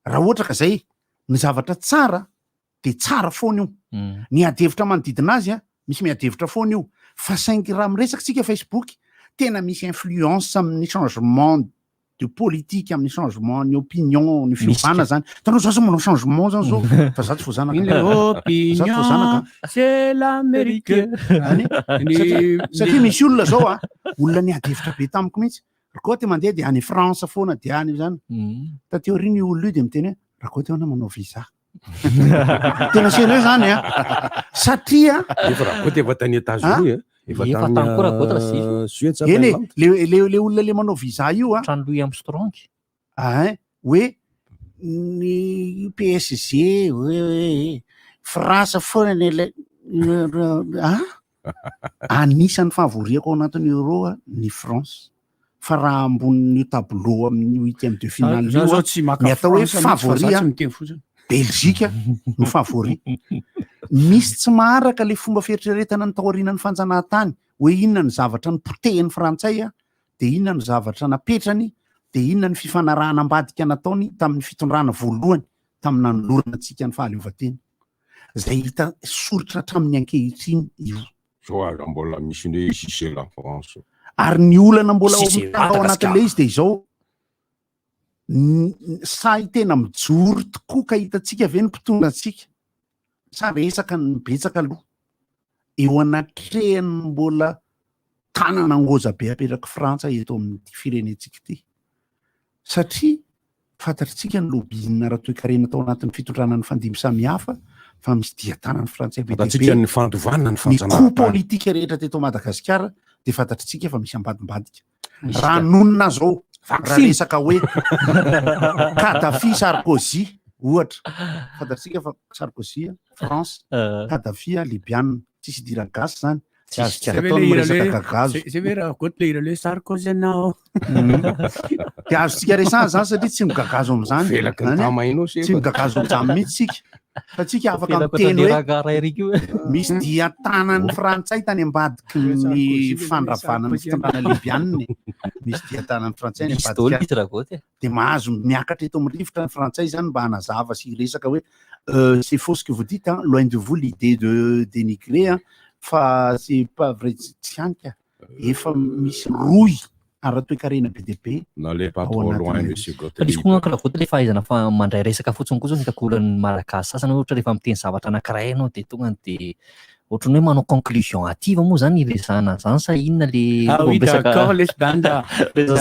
raha ohatra ka zay ny zavatra tsara de tsara foana io ny adevitra manodidina azy misy miadevitra foana io fa saingy raha miresaka tsika Facebook tena misy influence amin'ny changement de politique amin'ny changement ny opinion ny fiovana zany tanao zao manao changement zany zao fa za tsy fo opinion c'est l'Amérique satria misy olona zao a olona ny adevitra be tamiko mihitsy rakoa te mandeha de any France foana de any zany tateo riny olona io de miteny hoe rakoa te ana manao visa tena sérieux zany a satria efa rakoa te efa tany États-Unis eny le olona le manao visa io a trano Louis Armstrong hoe ny PSG hoe France foana ny anisan'ny favoriako ao anatin'ny euro ny France fa raha ambonin'io tableau amin'ny 8e de finale io ny atao hoe favori Belgique no favori misy tsy maharaka le fomba fieritreretana ny taorianany fanjanahantany hoe inona ny zavatra ny potehin'ny frantsay a de inona ny zavatra napetrany de inona ny fifanarahana ambadika nataony tamin'ny fitondrana voalohany tamina nolorana antsika ny fahaleovantena zay hita soritra hatramin'ny ankehitriny io zao mbola misy ny Cissé la France ary ny olana mbola ao anatin'le izy de izao say tena mijoro tokoa ka hitantsika ve ny mpitonga antsika sa resaka ny betsaka aloha eo anatrehany mbola tanana angoza be apetraka Frantsa eto amin'ny firenentsika ty satria fantatritsika ny lobbyna raha toe-karena tao anatin'ny fitondrana ny fandimby samihafa fa misy diatanany Frantsay be ny fandovana ny coup politika rehetra teto Madagasikara de fantatritsika fa misy ambadimbadika raha nonina zao raha resaka hoe Kadhafi Sarkozy ohatra fantatritsika fa Sarkozy France Kadhafi libyana tsisy dira gasy zany c'est vrai raha le Sarkozy anao de azotsika resana zany satria tsy migagazo am'zany tsy migagazo am'zany mihitsy tsika fa tsika afaka miteny hoe misy dia tanan'ny Frantsay tany ambadiky ny fandravana ny fitondrana libyana misy dia tanan'ny Frantsay ny ambadiky de mahazo miakatra eto amin'ny rivotra ny Frantsay zany mba hanazava sy resaka hoe c'est faux ce que vous dites loin de vous l'idée de dénigrer fa c'est pas vrai tsianka efa misy roy raha toe-karena BDP misy koa karakoty le fahaizana fa mandray resaka fotsiny koa zao ny kakoran'ny malagasy sasany ohatra rehefa miteny zavatra anankiray ianao de tonga de ohatrany hoe manao conclusion ativa moa zany iresana zany sa inona le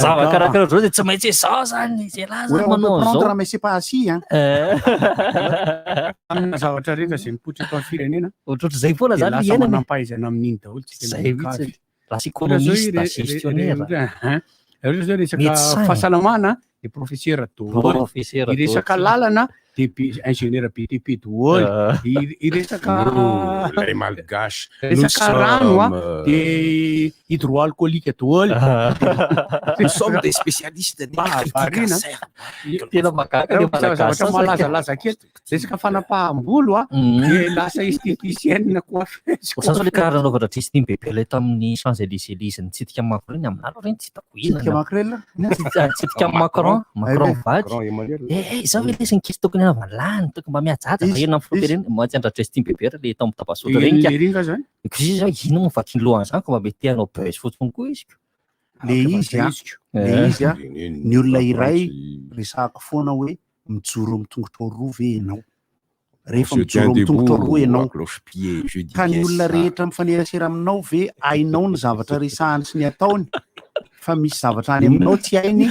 zavakarakara zao de tsy maintsy zao zany zay laza manao zao mais c'est pas assis amina zavatra rehetra zay mipotriky amin'ny firenena ohatrohatra zay foana zany lasa manampahaizana amin'iny daholo tsika lasa économiste gestionnaire zao resaka fahasalamana de professeur daholo iresaka lalana de ingénieur BTP daholo iresaka lay malgasy resaka rano de hydroalcoolique daholo nous sommes des spécialistes tena makaka le zavatra malazalaza aketo resaka fanapaham-bolo de lasa esthéticienne coiffeuse sa le karaha nanaovatra Justine Bieber le tamin'ny Champs-Élysées nitsitika amako reny amin'alo reny tsy tsitika Macron vady zao le lesy nikisy tokony lany tokony mba miajaja ena am'filotereny matsy andra Justine Bieber le tao am'tapasotra reny zao ino mivaky ny lohany zany ko mba mety hanao buzz fotsiny koa izy le izy ny olona iray resaka foana hoe mijoro mitongotra roa ve ianao rehefa mijoro mitongotra roa ianao ka ny olona rehetra mifanerasera aminao ve ainao ny zavatra resahany sy ny ataony fa misy zavatra any aminao tsy hainy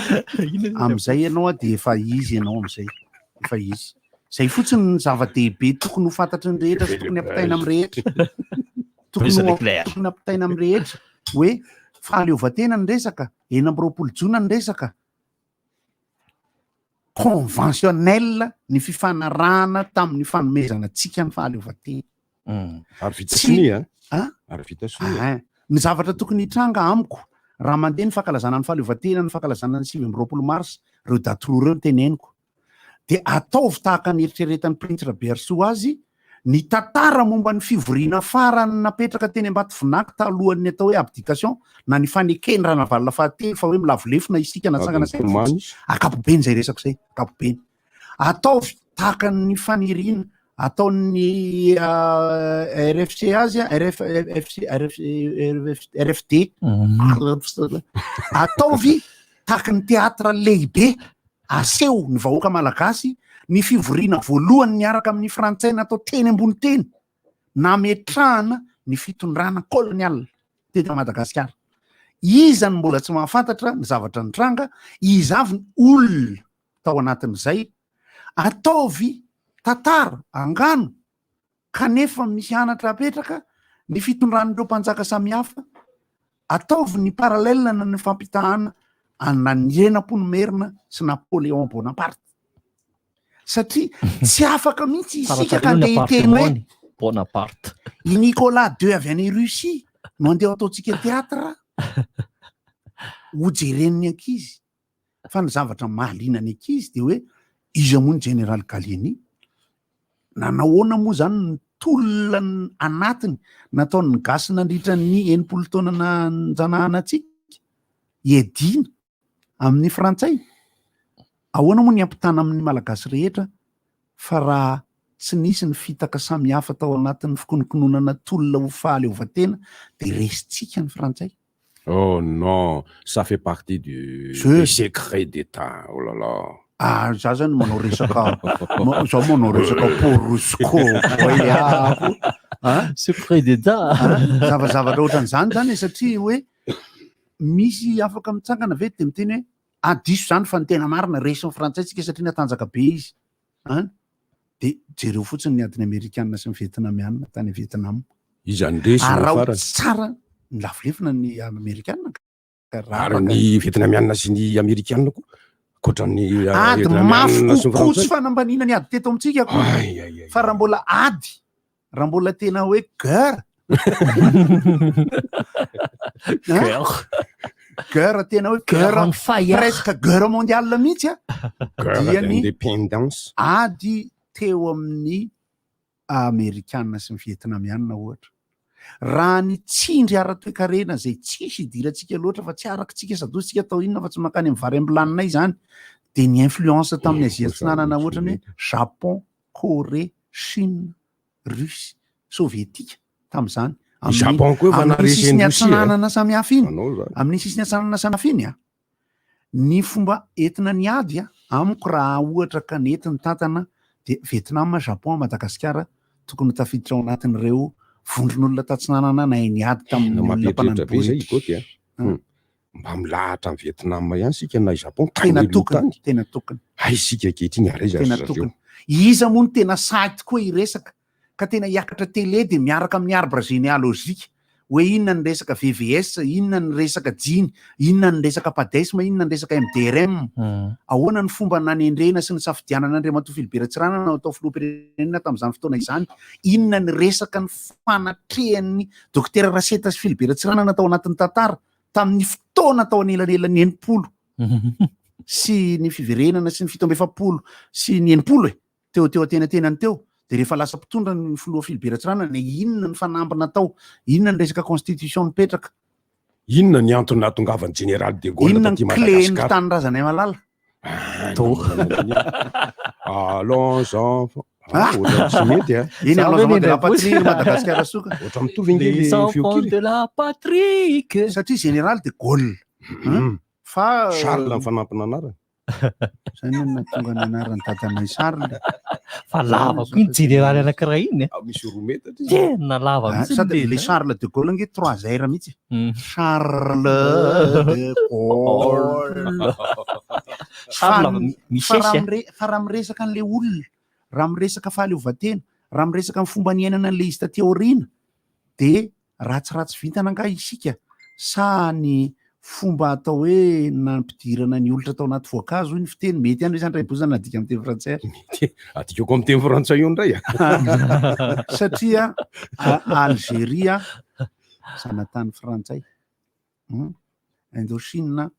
am'izay ianao de efa izy ianao am'izay efa izy zay fotsiny ny zava-dehibe tokony ho fantatry ny rehetra sy tokony ampitaina amin'ny rehetra tokony ampitaina amin'ny rehetra hoe fahaleovantena ny resaka eny amby roapolo jona ny resaka conventionnel ny fifanarahana tamin'ny fanomezana tsika ny fahaleovantena ary vita sonia ny zavatra tokony hitranga amiko raha mandeha ny fankalazana ny fahaleovantena ny fankalazana ny 7 mars reo datoro reo teneniko de ataovy tahaka ny eritreretan'ny Prince Berceau azy ny tantara momba ny fivoriana farany napetraka teny ambaty vonaky talohan'ny atao hoe abdication na ny fanekeny raha navalina fahatelo fa hoe milavolefona isika natsangana akapobeny zay resako zay akapobeny ataovy tahaka ny faniriana ataon'ny RFC azy RFD ataovy tahaka ny teatra lehibe aseho ny vahoaka malagasy, ny fivoriana voalohany niaraka amin'ny frantsay natao teny ambony teny nametrahana ny fitondrana kolonial teto Madagasikara. Izany mbola tsy mahafantatra ny zavatra nitranga, izavy ny olona tao anatin'izay ataovy tantara angano kanefa misy anatra apetraka ny fitondran'ireo mpanjaka samihafa, ataovy ny paralelina ny fampitahana ananirena Ponomerina sy Napoléon Bonaparte. Satria tsy afaka mihitsy isika ka andeha hiteny hoe Bonaparte. I Nicolas II avy any Russie no andeha ataontsika teatra hojeren'ny ankizy. Fa ny zavatra mahaliana ny ankizy de hoe izy moa ny Général Gallieni nanahoana moa zany ny tolona anatiny nataony gasy nandritra ny 80 taona nanjanahana antsika iadina amin'ny frantsay. Ahoana moa ny ampitana amin'ny malagasy rehetra fa raha tsy nisy ny fitaka samihafa tao anatin'ny fikonokononana tolona ho faly ovatena de resitsika ny frantsay. Oh non, ça fait partie du secret d'État. Oh là là. Ah, za zany manao resaka za manao resaka horoscope secret d'État. Zavazavatra ohatran'izany zany satria hoe misy afaka mitsangana ve de miteny hoe diso zany fa ny tena marina resin'ny frantsay tsika satria natanjaka be izy. De jereo fotsiny ny adiny Amerikanina sy ny Vietnamianina tany Vietnam. Izany resiny farany tsara ny lavolefina ny Amerikanina. Ary ny Vietnamianina sy ny Amerikanina koa koatran'ny ady mafy kokoa tsy fanambanina ny ady teto amintsika koa. Fa raha mbola ady, raha mbola tena hoe guerre. Guerre tena hoe guerre presque guerre mondiale mihitsy guerre d'indépendance. Ady teo amin'ny Amerikanina sy ny Vietnamianina ohatra. Raha ny tsindry ara-toekarena zay tsisy idirantsika loatra fa tsy arakitsika sadositsika tao inona fa tsy makany amin'ny vary ambilaninay zany de ny influence tamin'ny Azia Atsinanana ohatrany hoe Japon, Corée, Chine, Russie, Sovietika tam'izany. Japon koa efa naresy ny atsinanana samihafa iny. Amin'ny sisiny atsinanana samihafa iny ny fomba entina ny ady amiko raha ohatra ka nentiny tantana de Vietnam, Japon, Madagasikara tokony tafiditra ao anatin'ireo vondron'olona tatsinanana na ny ady tamin'ny mpanamboly. Mba milahatra amin'ny Vietnam ihany sika na Japon tena tokony. Ay sika ankehitriny tena tokony. Iza moa no tena sady tokoa iresaka ka tena hiakatra tele de miaraka amin'ny arbre généalogique hoe inona ny resaka VVS, inona ny resaka jiny, inona ny resaka padesma, inona ny resaka MDRM. Ahoana ny fomba nanendrena sy ny safidianana Andriamatoa Filibera-Tsirana na atao filoham-pirenena tamin'izany fotoana izany, inona ny resaka ny fanatrehan'ny Dokotera Raseta sy Filibera-Tsirana natao anatin'ny tantara tamin'ny fotoana tao anelanelan'ny 80 sy ny fiverenana sy ny 17 sy ny 80 teo atenatenany teo. De rehefa lasa mpitondra ny filoha Filibera-Tsirana ny inona ny fanambina tao, inona ny resaka constitution nipetraka, inona ny antony nahatongavan'ny Général de Gaulle inona ny clé ny tanindrazanay malala. Allons enfants. Tsy mety iny allons de la patrie Madagasikara soka. Otra mitovy les enfants de la patrie. Satria Général de Gaulle. Fa Charles ny fanampina anarany. Zany ny tonga ny anarany tatanay Charles. Fa lava koa iny Général anankiray iny. Misy roa mety aty. Tena lava mihitsy. Sady le Charles de Gaulle nge 3 heures mihitsy. Charles de Gaulle. Fa raha miresaka an'le olona, raha miresaka fahaleovatena, raha miresaka amin'ny fomba niainana an'le izy taty aoriana de ratsiratsy vitana nga isika sa ny fomba atao hoe nampidirana ny olatra tao anaty voankazo iny fiteny mety ihany izany raibozana adika amin'ny teny frantsay. Adikako amin'ny teny frantsay io indray. Satria Algéria zanatany frantsay. Indochine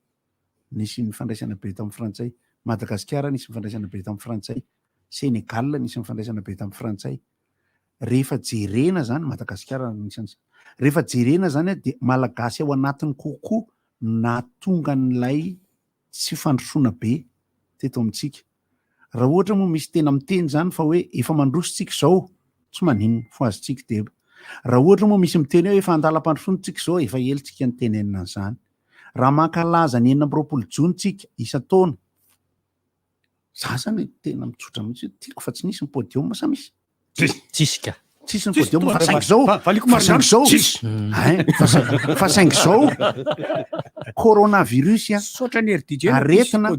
nisy mifandraisana be tamin'ny frantsay. Madagasikara nisy mifandraisana be tamin'ny frantsay. Sénégal nisy mifandraisana be tamin'ny frantsay. Rehefa jerena zany Madagasikara nisy. Rehefa jerena zany de malagasy ao anatiny kokoa natonga n'ilay tsy fandrosoana be teto amintsika. Raha ohatra moa misy tena miteny zany fa hoe efa mandrositsika zao tsy maninona fo azontsika de raha ohatra moa misy miteny hoe efa andalam-pandrosontsika zao efa elitsika ny tenenina zany. raha mankalaza ny 4 jona tsika isa-taona. Za zany tena mitsotra mihitsy tiako fa tsy nisy ny podium sa misy. Tsisy ka. Tsisy ny podium fa 5 zao. Fa 5 zao. Fa 5 zao. Coronavirus ya. Sotra ny RDJ. Aretina.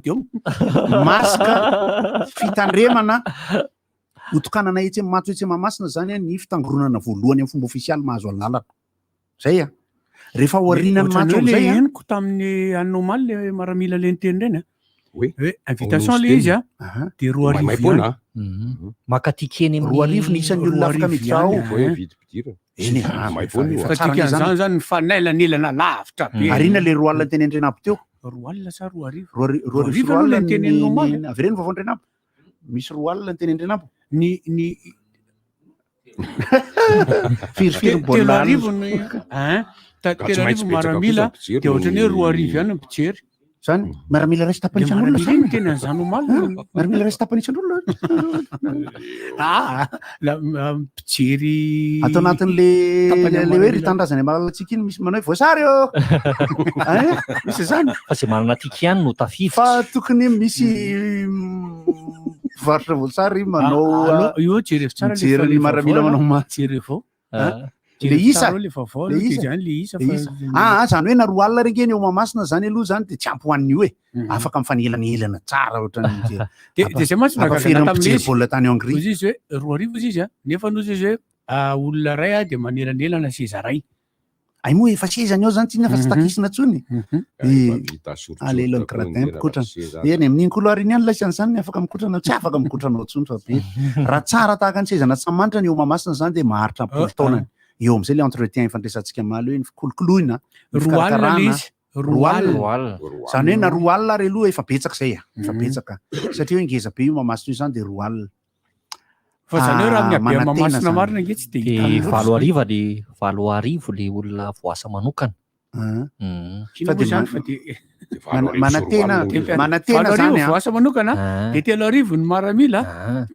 Masaka. Fitandremana. Otokanana etsy mato etsy Mahamasina zany ny fitangoronana voalohany amin'ny fomba ofisialy mahazo alalako. Zay a. Rehefa orinany mato zay a. Henoko tamin'ny anomaly le maramila le niteny reny a. Oui. Invitation le izy a. De 2 Makatikeny amin'ny 2 isan'ny olona afaka miditra ao. Eny zany zany fanailanelana lavitra be. Arina le 2 alina teny Andrenabo teo. 2 alina sa 2 arivo. 2 arivo le teny anomaly. Avereny vao Andrenabo. Misy 2 alina teny Andrenabo. Ny firy bola arivo ny telo arivo maramila de ohatrany hoe 2 arivo ihany mpijery. Zany maramila resy tapanissan'olona zany teny an'izany omaly. Maramila resy tapanissan'olona. Mpijery atao anatin'le hoe ritandrazana malalatsika iny misy manao hoe voasary eo. Misy zany. Fa zay manana tiky ihany no tafiditra. Fa tokony misy varotra voasary manao io jery tsara le maramila manao majery vao. Le isa. Le vaovao le isa. Le isa. Zany hoe na 2 alina rengeny eo Mahamasina zany aloha zany de tsy ampy hoan'io e. Afaka mifanelanelana tsara ohatrany. De zay mantsy mijery baolina tany Hongrie. Izy hoe 2 arivo izy a. Nefa nozy izy hoe olona ray a de manelanelana seza ray. Ay moa efa sezany ao zany tsy nefa tsy takisina tsony. Alelo ny gradin mikotrana. Eny amin'iny couloir iny ihany laisany zany afaka mikotrana tsy afaka mikotrana tsony fa be. Raha tsara tahaka ny sezana tsy manitra ny eo Mahamasina zany de maharitra 10 taona. Eo am'izay le entretien ifandraisantsika maly hoe kolokoloina. 2 alina le izy. 2 alina. Zany hoe na 2 alina ary aloha efa betsaka zay a. Efa betsaka. Satria hoe ngeza be io Mahamasina io zany de 2 alina. Fa zany hoe raha miabe Mahamasina marina nge tsy de hita. 4 arivo le 4 arivo le olona voasa manokana. Manatena zany a. Voasa manokana de 3 arivo ny maramila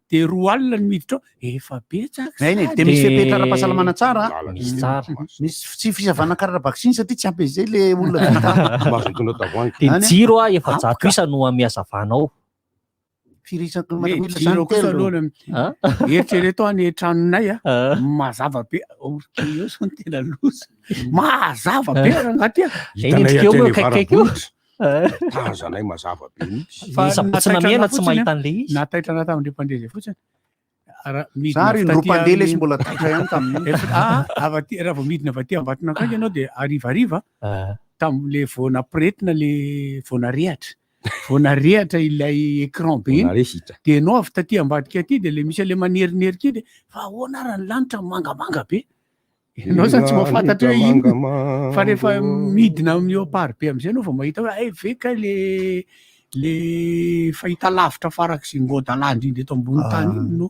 de 2 alina ny miditra ao efa betsaka. De misy fepetra ara-pahasalamana tsara. Misy tsara. Misy tsy fisavana karana vaksiny satria tsy ampy zay le olona vita. De jiro a efa 100 isa no amihazavanao. Firisako jiro kosa aloha eritrereto any tranonay a mazava be eo so ny tena loza mazava be anaty a tazanay mazava be tsy namiana tsy mahita an'le izy nataitra anaty amin'le mpandeza fotsiny zary ny roapandela izy mbola taitra ihany tamin'ny raha vao midina avy aty ambatona akaiky ianao de arivariva tam'le voana pretina le voana rehatra voana rehatra ilay écran be de enao avy taty ambadika aty de le misy le manerinerika de fa ahoana raha ny lanitra mangamanga be enao zany tsy mahafantatra hoe ino fa rehefa midina amin'ny haut-part be am'izay anao vao mahita hoe ay veka le fahita lavitra farak'izay ngoda indrindra eto ambony tany iny no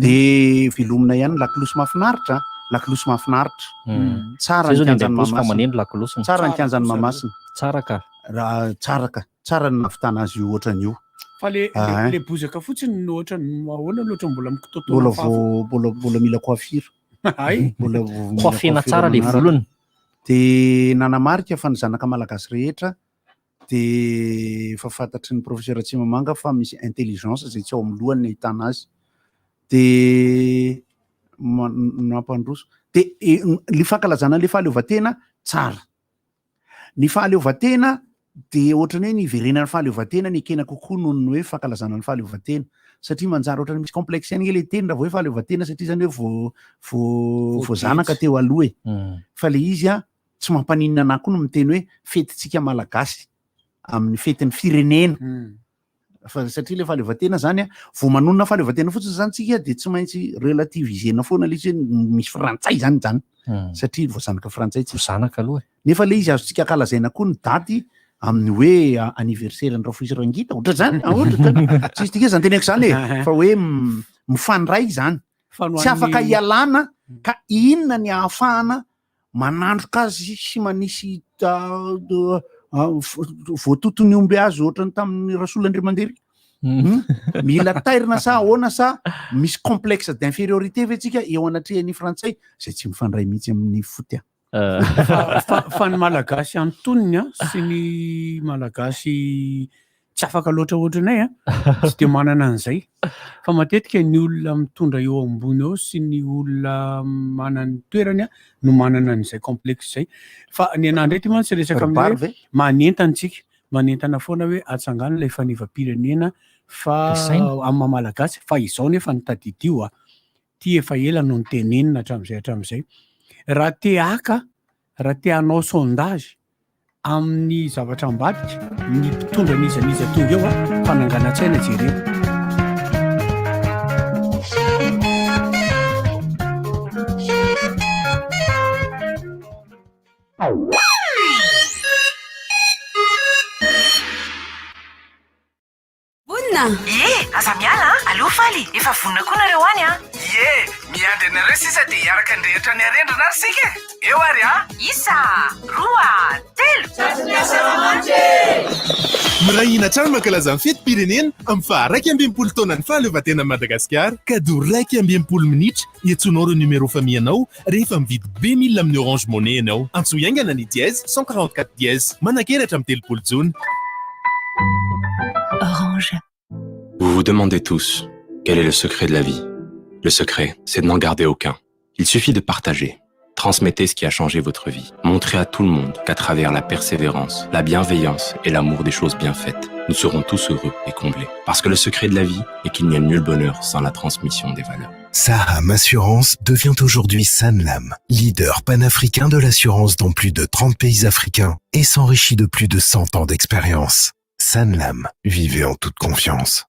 de velomina ihany lakolosy mahafinaritra lakolosy mahafinaritra tsara ny kianjan'ny Mahamasina tsara ny kianjan'ny Mahamasina tsara ka raha tsara ka tsara ny navitana azy io ohatran'io fa le bozaka fotsiny no ohatrany ahoana loatra mbola mikitotoana mbola mila coiffure ay coiffena tsara le volony de nanamarika fa ny zanaka malagasy rehetra de fa fantatry ny professeur Tsimamanga fa misy intelligence zay tsy ao amin'ny lohany ahitana azy de nampandroso de ny fankalazana le fahaleovantena tsara ny fahaleovantena de ohatrany hoe ny iverenana fahaleovantena ny ekena kokoa noho ny hoe fankalazana ny fahaleovantena satria manjary ohatrany misy complexe ihany le teny raha vao hoe fahaleovantena satria zany hoe vo zanaka teo aloha e fa le izy a tsy mampaninana anahy koa no miteny hoe fetintsika malagasy amin'ny fetin'ny firenena fa satria le fahaleovantena zany a vao manonona fahaleovantena fotsiny zany tsika de tsy maintsy relativisena foana le izy hoe misy frantsay zany satria vao zanaka frantsay tsy zanaka aloha nefa le izy azotsika akalazaina koa ny daty amin'ny hoe anniversaire ny Rafisy Rangita ohatra zany tsisy tika zany teneko zany e fa hoe mifandray zany tsy afaka ialana ka inona ny ahafahana manandroka azy sy manisy voatotony omby azy ohatrany tamin'ny Rasolandriamandery mila tairina sa ahoana sa misy complexe d'infériorité ve tsika eo anatrehan'ny frantsay zay tsy mifandray mihitsy amin'ny foty fa ny malagasy antonony a sy ny malagasy tsy afaka loatra ohatranay a tsy de manana an'izay fa matetika ny olona mitondra eo ambony eo sy ny olona manany toerany a no manana an'izay complexe zay fa ny anandray ty mantsy resaka amin'ny manentantsika manentana foana hoe atsangana ilay faneva-pirenena fa amin'ny malagasy fa izao nefa ny tadidio a ty efa ela no nitenenina hatramin'izay raha te aka raha te hanao sondage amin'ny zavatra ambadika ny mpitondra nizaniza tonga eo a fananganan-tsaina jereo aza miala aleo faly efa vonina koa nareo any a miandry anareo sisa dia hiaraka andrehitra ny arendrina ary sika eo ary a isa 2 3 miray hinatrano mankalaza ny fetim-pirenena amin'ny faha 1 taonany fahaleovan-tena Madagasikara kado 1 minitra iantsonao reo numéro famianao rehefa mividy 2000 amin'ny Orange Money ianao antso iaingana ny dièse 144 dièse manan-keratra amin'ny 30 jona. Orange. Vous vous demandez tous, quel est le secret de la vie? Le secret, c'est de n'en garder aucun. Il suffit de partager. Transmettez ce qui a changé votre vie. Montrez à tout le monde qu'à travers la persévérance, la bienveillance et l'amour des choses bien faites, nous serons tous heureux et comblés. Parce que le secret de la vie est qu'il n'y a nul bonheur sans la transmission des valeurs. Saham Assurance devient aujourd'hui Sanlam, leader panafricain de l'assurance dans plus de 30 pays africains et s'enrichit de plus de 100 ans d'expérience. Sanlam, vivez en toute confiance.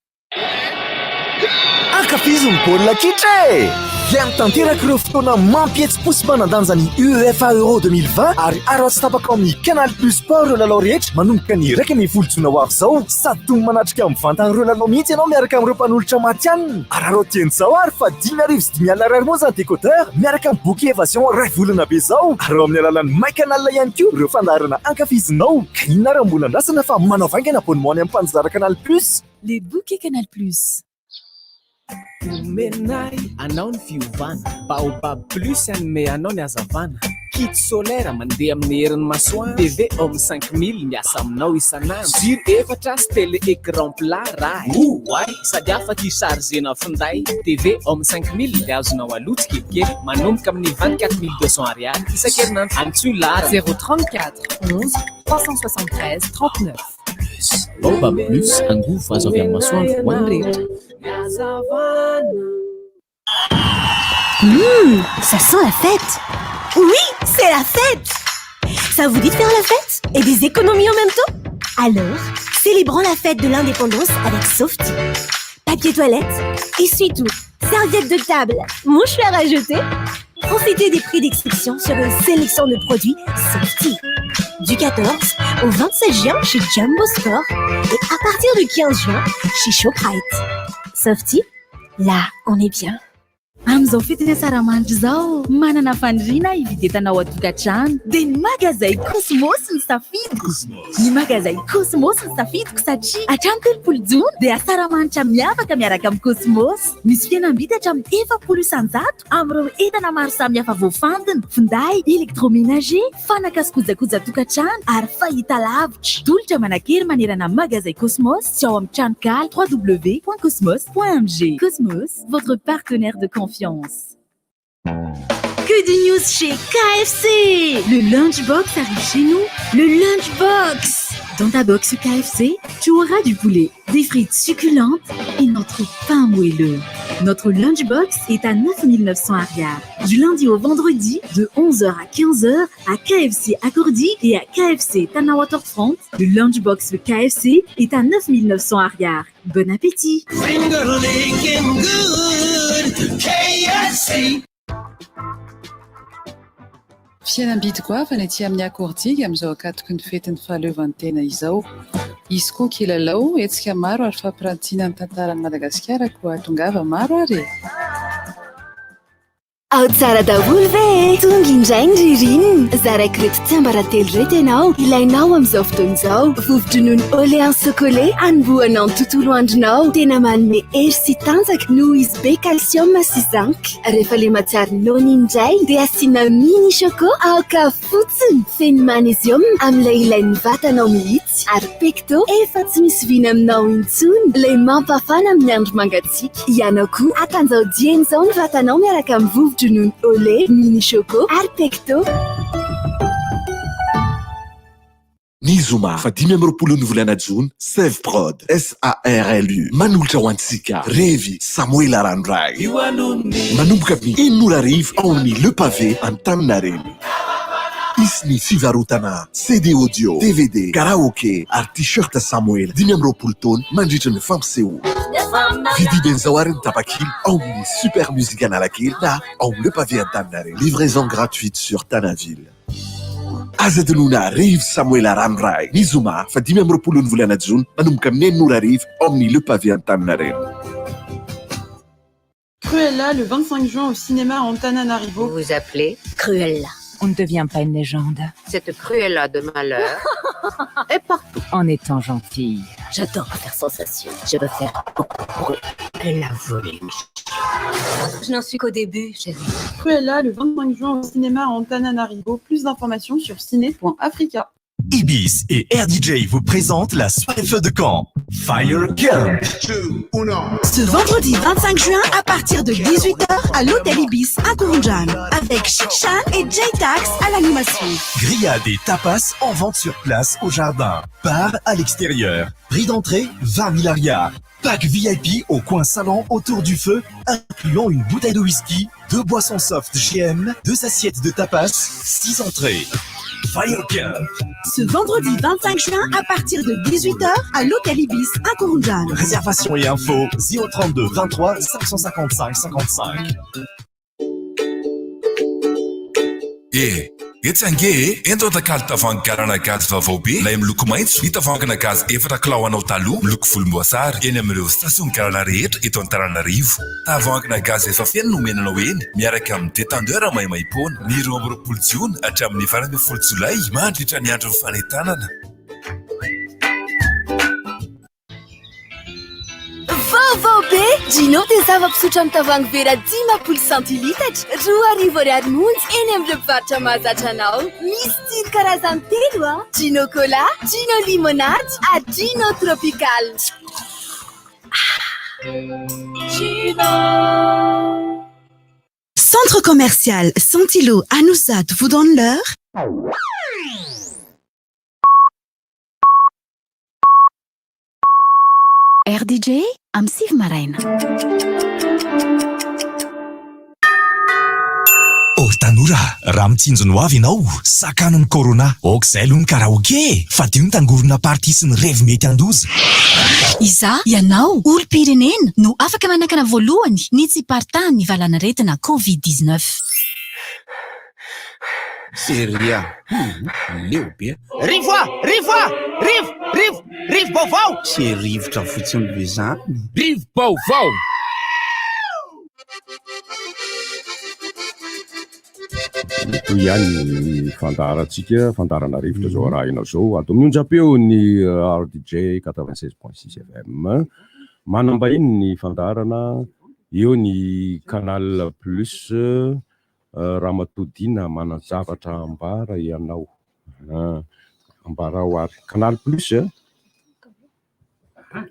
Ankafiziny baolina kitra e! Dia mitanteraka ireo fotoana mampietsi-posy manandanja ny UEFA Euro 2020 ary aro-atsy tapaka amin'ny Canal Plus Sport ireo lalao rehetra manomboka ny 1 jona ho avy izao sady tony manatrika amin'ny vantan'ireo lalao mihitsy ianao miaraka amin'ireo mpanolotra maty anina ary aro tian'izao ary fa 5,900 moa zany décoteur miaraka amin'ny bouquet évasion ray volana be izao ary eo amin'ny alalan'ny My Canal ihany koa ireo fandaharana ankafizinao ka inona raha mbola andrasana fa manao vaingana abonnement amin'ny mpanjara Canal Plus. Les bouquets Canal Plus. Menai anao ny fiovana baobab plus anome anao ny azavana kit solaire mandeha amin'ny herin'ny masoandro TV homme 5000 miasa aminao isanandro jure 4 sy télé écran plat raha ay sady afaka ichargena finday TV homme 5000 dia azonao alotsy kelikely manomboka amin'ny 24200 ariary isan-kerinandro antsoy lara 034 11 373 39 Baobab plus angovo azo avy amin'ny masoandro ho an'ny rehetra. Ça sent la fête. Oui, c'est la fête. Ça vous dit de faire la fête et des économies en même temps? Alors, célébrons la fête de l'indépendance avec Softy. Papier toilette, essuie-tout, serviette de table, mouchoir à jeter. Profitez des prix d'exception sur une sélection de produits Softy. Du 14 au 27 juin chez Jumbo Store et à partir du 15 juin chez Shoprite. Softy, là, on est bien. Amin'izao fiteny saramandry zao manana fandriana hividiantanao atokantrano dia ny magazay Cosmos ny safidiko ny magazay Cosmos ny safidiko satria hatramin'ny 30 jona dia saramanitra miavaka miaraka amin'ny Cosmos misy fihenam-bidy hatramin'ny 700 isan-jato amin'ireo entana maro samihafa voafandina finday électroménager fanaka sy kojakoja tokantrano ary fahita lavitra tolotra manan-kery manerana magazay Cosmos sy ao amin'ny tranokala www.cosmos.mg. Cosmos, votre partenaire de confiance. Que de news chez KFC! Le Lunchbox arrive chez nous. Le Lunchbox! Dans ta box KFC, tu auras du poulet, des frites succulentes et notre pain moelleux. Notre Lunchbox est à 9900 ariars. Du lundi au vendredi, de 11h à 15h, à KFC Accordi et à KFC Tana-Waterfront. Le Lunchbox KFC est à 9900 ariars. Bon appétit! Fihenam-bidy koa avy aty amin'ny Accordigue amin'izao akatoky ny fetin'ny fahaleovan-tena izao. Izy koa kilalao hetsika maro ary fampirantiana ny tantaran'i Madagasikara koa tongava maro ary. ao tsara daholo ve tonga indray ny ririnina zaraiky reto tsy ambaratelo reto ianao ilainao amin'izao fotoana izao vovo-dronono Orléans chocolat anombohanao ny tontolo andronao tena manome hery sy tanjaka noho izy be calcium sy zinc rehefa le matsiaro nono indray dia asiana mini choco aoka fotsiny feno magnesium amin'ilay ilain'ny vatanao mihitsy ary pecto efa tsy misy vina aminao intsony ilay mampafana amin'ny andro mangatsiaka ianao koa akanjao dieny izao ny vatanao miaraka amin'ny vovo-dronono Olé, mini choco, arpecto. Nizuma fa 5 volana jona Save Prod SARLU manolotra ho antsika Revy Samuel Arandray manomboka amin'ny 800 ao amin'ny Le Pavé Antaninareniny isy ny fivarotana CD audio, DVD, karaoke ary t-shirt Samuel 5 taona mandritra ny fampisehoana vidy benzao ary ny tapakily ao amin'ny Super Musique Analakely na ao Le Pavé Antaninareniny livraison gratuite sur Tanaville azadinona Revy Samuel Arandray Nizuma fa 5 volana jona manomboka amin'ny 800 ao amin'ny Le Pavé Antaninareniny. Cruella le 25 juin au cinéma à Antananarivo. Vous vous appelez Cruella. On ne devient pas une légende. Cette Cruella de malheur est partout en étant gentille. J'adore faire sensation. Je veux faire beaucoup. Elle a volé. Je n'en suis qu'au début, chérie. Cruella le 25 juin au cinéma à Antananarivo. Plus d'informations sur ciné.africa. Ibis et RDJ vous présentent la soirée feu de camp Fire Camp. Ce vendredi 25 juin à partir de 18h à l'hôtel Ibis à Kurunjan avec Chichan et J-Tax à l'animation. Grillades et tapas en vente sur place au jardin. Bar à l'extérieur. Prix d'entrée 20 000 arrières. Pack VIP au coin salon autour du feu, incluant une bouteille de whisky, 2 boissons soft GM, 2 assiettes de tapas, 6 entrées. Fire Camp. Ce vendredi 25 juin à partir de 18h à l'hôtel Ibis à Kurunjan. Réservation et info 032 23 555 55. Etsange ento takalo tavoangy garana gazy vaovao be lay miloko maitso hitavangana gazy efatra kilao anao taloha miloko volomboasary eny amin'ireo station garana rehetra eto Antananarivo. Tavoangana gazy efa feno no omenanao eny miaraka amin'ny détendeur maimaimpona ny 20 jona hatramin'ny 20 jolay mandritra ny andro fanentanana. Vaovao be Gino dia zava-pisotro amin'ny tavoahangy vera 10 centilitatra 2,20 monja eny amin'ny mpivarotra mahazatra anao. Misy tsiro karazany 3 Gino Cola, Gino Limonade, Gino Tropical. Centre commercial Santilo à Nouzat vous donne l'heure. RDJ am Siv Maraina. Tanora, raha mitsinjony ho avy ianao, sakan'ny corona. Okizay aloha ny karaoke, fa dio ny tangorona party sy ny revy mety andoza. Iza, ianao, olom-pirenena no afaka manakana voalohany ny tsy partahan ny valanaretina COVID-19. Seria, leo be. Rivo baovao! Tsy rivotra fotsiny be zany. Rivo baovao! Toy ihany fandarantsika, fandarana rivotra zao arahina zao. Ato amin'ny onjam-peo ny RDJ 96.6 FM. Manambahiny ny fandarana, eo ny Canal Plus, Ramatodina manazavatra ambara ianao. Ambara ho ary. Canal Plus,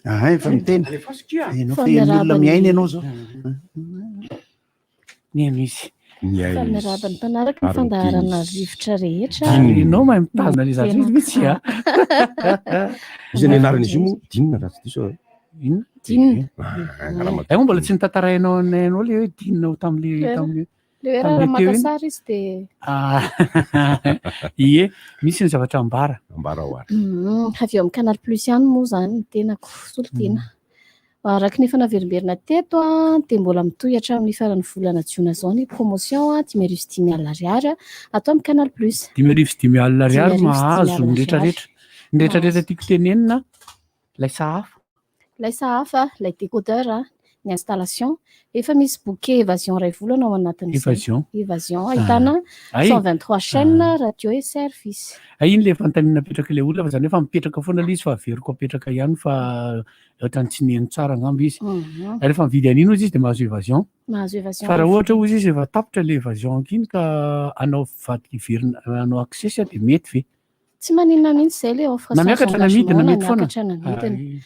efa miteny. Enao fenolona miaina ianao zao. Misy. Fanarabany mpanaraka ny fandaharana rivotra rehetra. Ianao mahay mitazona le zaza izy mitsy a. Izy ny anaran'izy io moa Dinina raha tsy diso. Inona? Dinina. Ay moa mbola tsy nitantarainao anao le hoe Dinina ho tamin'le le raha makasary izy dia ie, misy ny zavatra ambara. Ambara ho ary. Avy eo amin'ny Canal Plus ihany moa zany ny tenako solitena. Araka ny fanaverimberina teto dia mbola mitohatra amin'ny faran'ny volana Jiona zao ny promotion 5,10 ariary atao amin'ny Canal Plus. 5,10 ariary mahazo ny rehetrarehetra. Ny rehetrarehetra tiako tenenina lay sahafa. Lay sahafa, lay décodeur, ny installation efa misy bouquet évasion ray volana ao anatin'ny évasion ahitana 123 chaîne radio et service. Iny le fantanina apetraka le olona fa zany hoe fa mipetraka foana le izy fa averiko apetraka ihany fa ohatrany tsy neny tsara angamba izy. Rehefa mividy an'iny izy de mahazo évasion. Fa raha ohatra ozy izy efa tapitra le évasion iny ka anao vadika iverina anao accès de mety ve? Tsy maninona mihitsy zay le offre na miakatra na midina mety foana.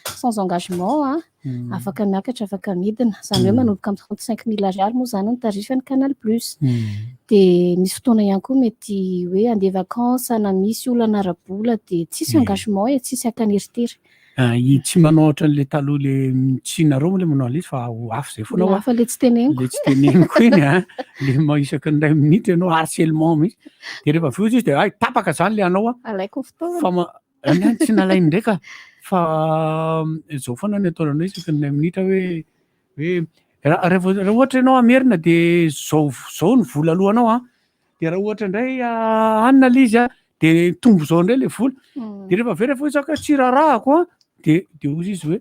Sans engagement afaka miakatra afaka midina zany hoe manomboka amin'ny 35 000 ariary moa zany ny tarifany Canal Plus. De misy fotoana ihany koa mety hoe andeha vacances na misy olana arabola de tsisy engagement e tsisy akaneritere. Tsy manao ohatran'le taloha le tsinareo moa le manao le fa hafa zay foana hafa le tsy teneniko. Le tsy teneniko iny le maisaka ny 2 minutes ianao harcèlement mihitsy. De rehefa avy eo izy de ay tapaka zany le anao alaiko fotoana. Fa tsy nalainy ndraika fa zao foana ny ataonanao isaka ny 9 minutes hoe raha ohatra ianao amerina de zao ny vola alohanao de raha ohatra indray anina le izy de tombo zao indray le vola de rehefa avy rehefa isaka tsy rarahako de ozy izy hoe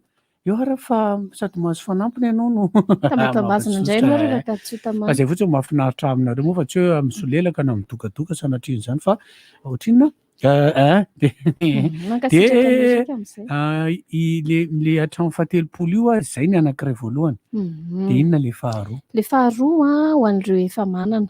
eo raha fa sady mahazo fanampiny ianao no tambatambazana indray ianao rehefa taditsoa tamana. Zay fotsiny mahafinaritra aminareo moa fa tsy hoe misolelaka na midokadoka sanatria zany fa ohatr'inona le hatramy fahatelopolo io zay ny anankiray voalohany de inona le faharoa? Le faharoa ho an'ireo efa manana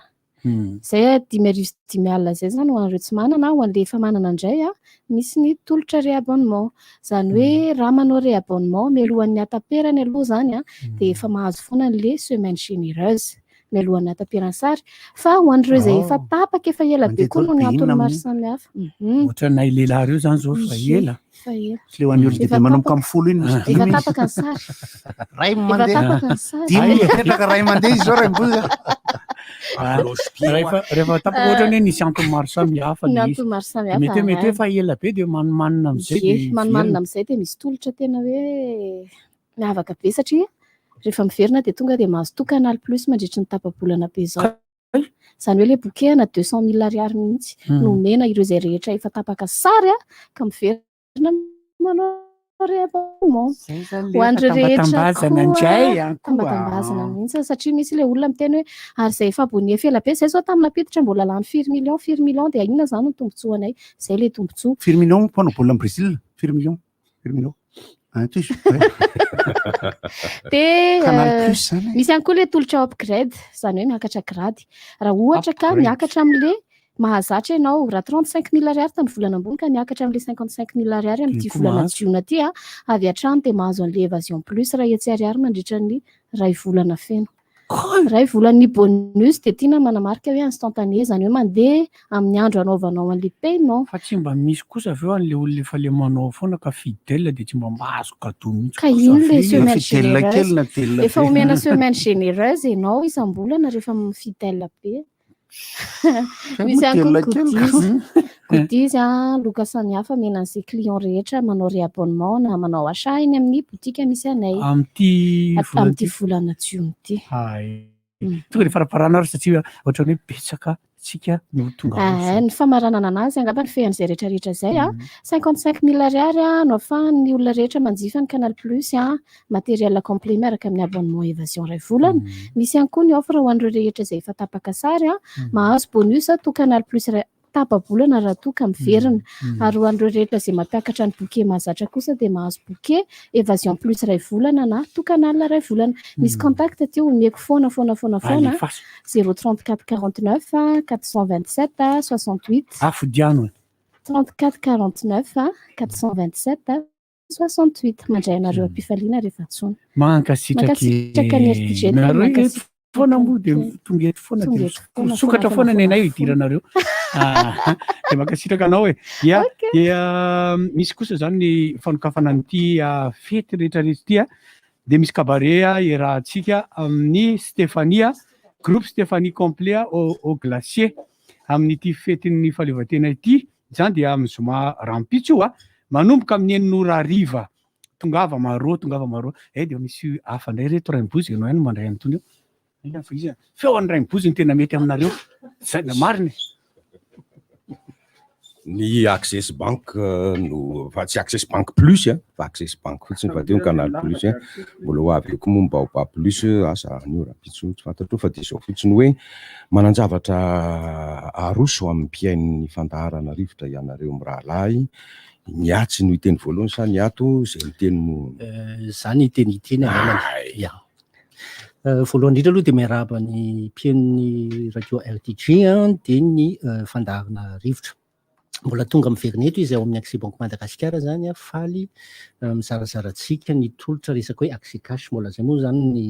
zay 5 alina zay zany ho an'ireo tsy manana. Ho an'le efa manana indray misy ny tolotra réabonnement zany hoe raha manao réabonnement mialohan'ny ataperany aloha zany de efa mahazo foana le semaine généreuse mialohan'ny ataperany sary fa ho an'ireo zay efa tapaka efa ela be koa no ny antony maro samihafa. Ohatra na lehilahy reo zany zao fa ela. Tsy le ho an'ny olona de manomboka amin'ny folo iny efa tapaka ny sary. Ray mandeha. Dimy mipetraka ray mandeha izy zao ray mboza. Rehefa tapaka ohatra hoe nisy antony maro samihafa le izy. Mety efa ela be de manimanina am'izay de manimanina am'izay de misy tolotra tena hoe miavaka be satria rehefa miverina de tonga de mahazo tout Canal Plus mandritry ny tapa-bolana be zao. Zany hoe le bouquet na 200 000 ariary mihitsy nomena ireo zay rehetra efa tapaka sary ka miverina manao réabonnement. Ho an'ireo rehetra tambatambazana mihitsy satria misy le olona miteny hoe ary zay efa abonné fela be zay zao tamina apiditra mbola lany 4 millions de inona zany ny tombotsoanay zay le tombontsoa 4 millions mpanao baolina amin'ny Brésil 4 millions de misy ihany koa le tolotra upgrade zany hoe miakatra grady raha ohatra ka miakatra am'le mahazatra ianao raha 35 000 ariary tamin'ny volana ambony ka niakatra am'le 55 000 ariary amin'ity volana jiona ty avy hatrany de mahazo an'le évasion plus ray hetsy ariary mandritra ny ray volana feno. Ray volan'ny bonus de tiana manamarika hoe instantané zany hoe mandeha amin'ny andro anaovanao an'le paiement. Fa tsy mba misy kosa avy eo an'le olona efa le manao foana ka fidèle de tsy mba mahazo cadeau mihitsy. Ka iny le semaine généreuse efa omena semaine généreuse ianao isam-bolana rehefa fidèle be. Misy ihany koa godizy loka samihafa mena an'izay client rehetra manao réabonnement na manao achat iny amin'ny boutique misy anay amin'ity volana jiona ity. Tonga de faraparana ary satria ohatrany hoe betsaka tsika no tonga ny famaranana anazy angamba ny fehan'izay rehetrarehetra zay 55 000 ariary no afahan'ny olona rehetra manjifa ny Canal Plus matériel complet miaraka amin'ny abonnement évasion ray volana. Misy ihany koa ny offre ho an'ireo rehetra zay efa tapaka sary mahazo bonus tout Canal Plus tapa-bolana raha toka miverina ary ho an'ireo rehetra zay mampiakatra ny bouquet mahazatra kosa de mahazo bouquet évasion plus ray volana na tout Canal ray volana. Misy contact ty omeko foana 034 49 427 68 afodiano 34 49 427 68 mandray anareo ampifaliana rehefa tsona mankasitraka ny RTG foana moa de tonga eto foana de sokatra foana ny anay idiranareo de mankasitraka anao misy kosa zany ny fanokafana an'ity fety rehetrarehetra ty de misy cabaret irahantsika amin'ny Stéphanie groupe Stéphanie complet au glacier amin'ity fetin'ny fahaleovantena ity zany de amin'ny zoma rampitso manomboka amin'ny 9:00 tongava maro de misy afandray reto raimbozy ianao ihany mandray antony io feon'ny raimbozy ny tena mety aminareo zay na mariny ny Access Bank no fa tsy Access Bank Plus fa Access Bank fotsiny fa teo Canal Plus mbola ho avy eko moa Baobab Plus asa anio raha pitso tsy fantatro fa de zao fotsiny hoe manan-javatra aroso amin'ny mpiain'ny fandaharana rivotra ianareo mirahalahy miatsy no iteny voalohany sa ny ato zay miteny no zany iteny ya voalohany indrindra aloha de miarahaba ny mpiain'ny radio RTG de ny fandaharana rivotra. Mbola tonga amin'ny verneto izy ao amin'ny Access Bank Madagasikara zany faly mizarazaratsika ny tolotra resaka hoe Access Cash mbola zay moa zany ny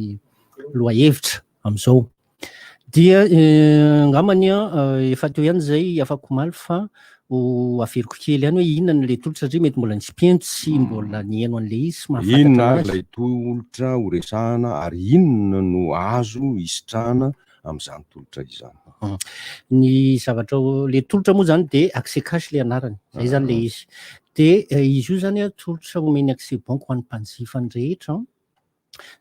loahevitra amin'izao. Dia ngamany efa teo ihany zay afaka omaly fa ho averiko kely ihany hoe inona le tolotra satria mety mbola nisy mbola nihaino an'le izy inona ilay tolotra ho resahana ary inona no azo isitrahana amin'izany tolotra izany. Ny zavatra le tolotra moa zany de Access Cash le anarany zay zany le izy de izy io zany tolotra omeny Access Bank ho an'ny mpanjifa rehetra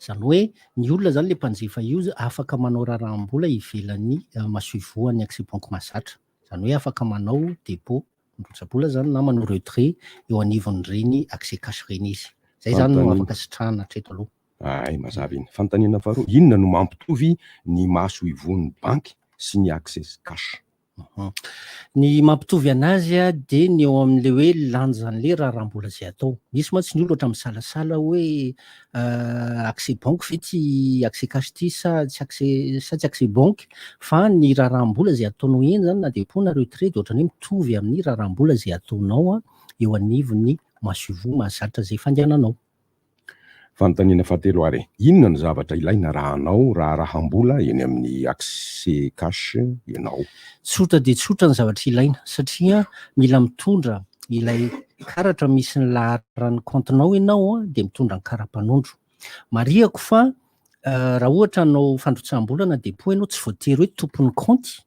zany hoe ny olona zany le mpanjifa io afaka manao raharaham-bola ivelan'ny masoivoan'ny Access Bank mahazatra zany hoe afaka manao dépôt ndrotra-bola zany na manao retrait eo anivon'ireny Access Cash reny izy zay zany no afaka sitrahana hatreto aloha. Ay mazava iny fanontaniana faharoa inona no mampitovy ny mahasoivon'ny banky sy ny Access Cash. Ny mampitovy anazy de ny eo amin'le hoe lanjan'le raharaham-bola zay atao. Misy moa tsy ny olona ohatra misalasala hoe Access Bank ve ty Access Cash ty sa tsy Access Bank fa ny raharaham-bola zay ataonao eny zany na dépôt na retrait de ohatrany hoe mitovy amin'ny raharaham-bola zay ataonao eo anivon'ny masoivo mahazatra zay fandehananao. Fanontaniana fahatelo ary inona ny zavatra ilaina raha anao raharaham-bola eny amin'ny Access Cash ianao? Tsotra de tsotra ny zavatra ilaina satria mila mitondra ilay karatra misy ny laharan'ny comptenao ianao de mitondra ny kara-panondro. Mariako fa raha ohatra anao fandrotsaham-bola na dépôt ianao tsy voatery hoe tompon'ny compte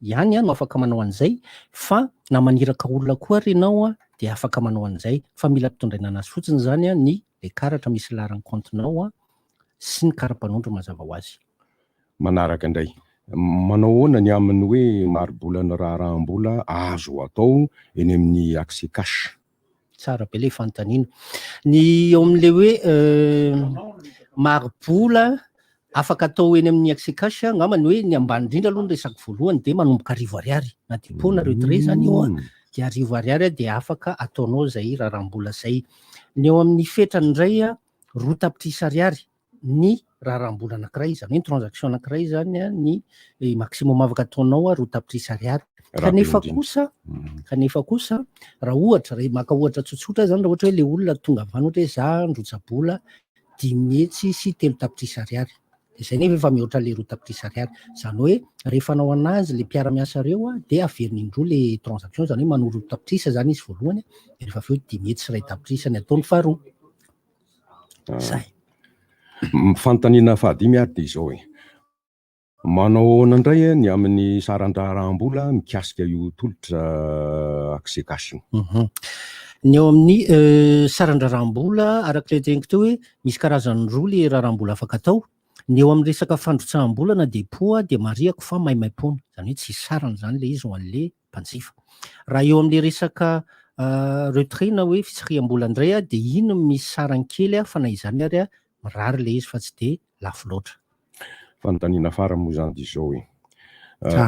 ihany no afaka manao an'izay fa na maniraka olona koa ary ianao de afaka manao an'izay fa mila mitondraina anazy fotsiny zany ny le karatra misy laharan'ny comptenao sy ny kara-panondro mazava ho azy. Manaraka indray manao ahoana ny amin'ny hoe marobola ny raharaham-bola azo atao eny amin'ny Access Cash? Tsara be le fanontaniana. Ny eo amin'le hoe marobola afaka atao eny amin'ny Access Cash ngamany hoe ny ambany indrindra aloha ny resaka voalohany de manomboka 1000 na dépôt na retrait zany io de 1000 de afaka ataonao zay raharaham-bola zay. Ny eo amin'ny fetrany indray 2 tapitrisa ariary ny raharaham-bola anankiray zany hoe transaction anankiray zany ny maximum afaka ataonao 2 tapitrisa ariary. Kanefa kosa raha ohatra maka ohatra tsotsotra zany raha ohatra hoe le olona tonga avany ohatra hoe za ndrotra-bola 5 hetsy sy 3 tapitrisa ariary de zay nefa efa mihoatra le 2 tapitrisa ariary zany hoe rehefa anao anazy le mpiara-miasa reo de averindroa le transaction zany hoe manao 2 tapitrisa zany izy voalohany de rehefa avy eo 5 hetsy sy 2 tapitrisa ny ataony faharoa. Zay. Fanontaniana fahadimy ary de izao manao ahoana indray ny amin'ny saran-draharaham-bola mikasika io tolotra Access Cash io? Ny eo amin'ny saran-draharaham-bola arak'ilay teniko teo hoe misy karazany roa le raharaham-bola afaka atao. Ny eo amin'ny resaka fandrotsaham-bola na dépôt de mariako fa maimaimpona zany hoe tsy sarany zany le izy ho an'le mpanjifa. Raha eo amin'le resaka retrait na hoe fitsiriam-bola indray de ino misy sarany kely fa na izany ary mirary le izy fa tsy de lafo loatra. Fanontaniana fara moa zany izao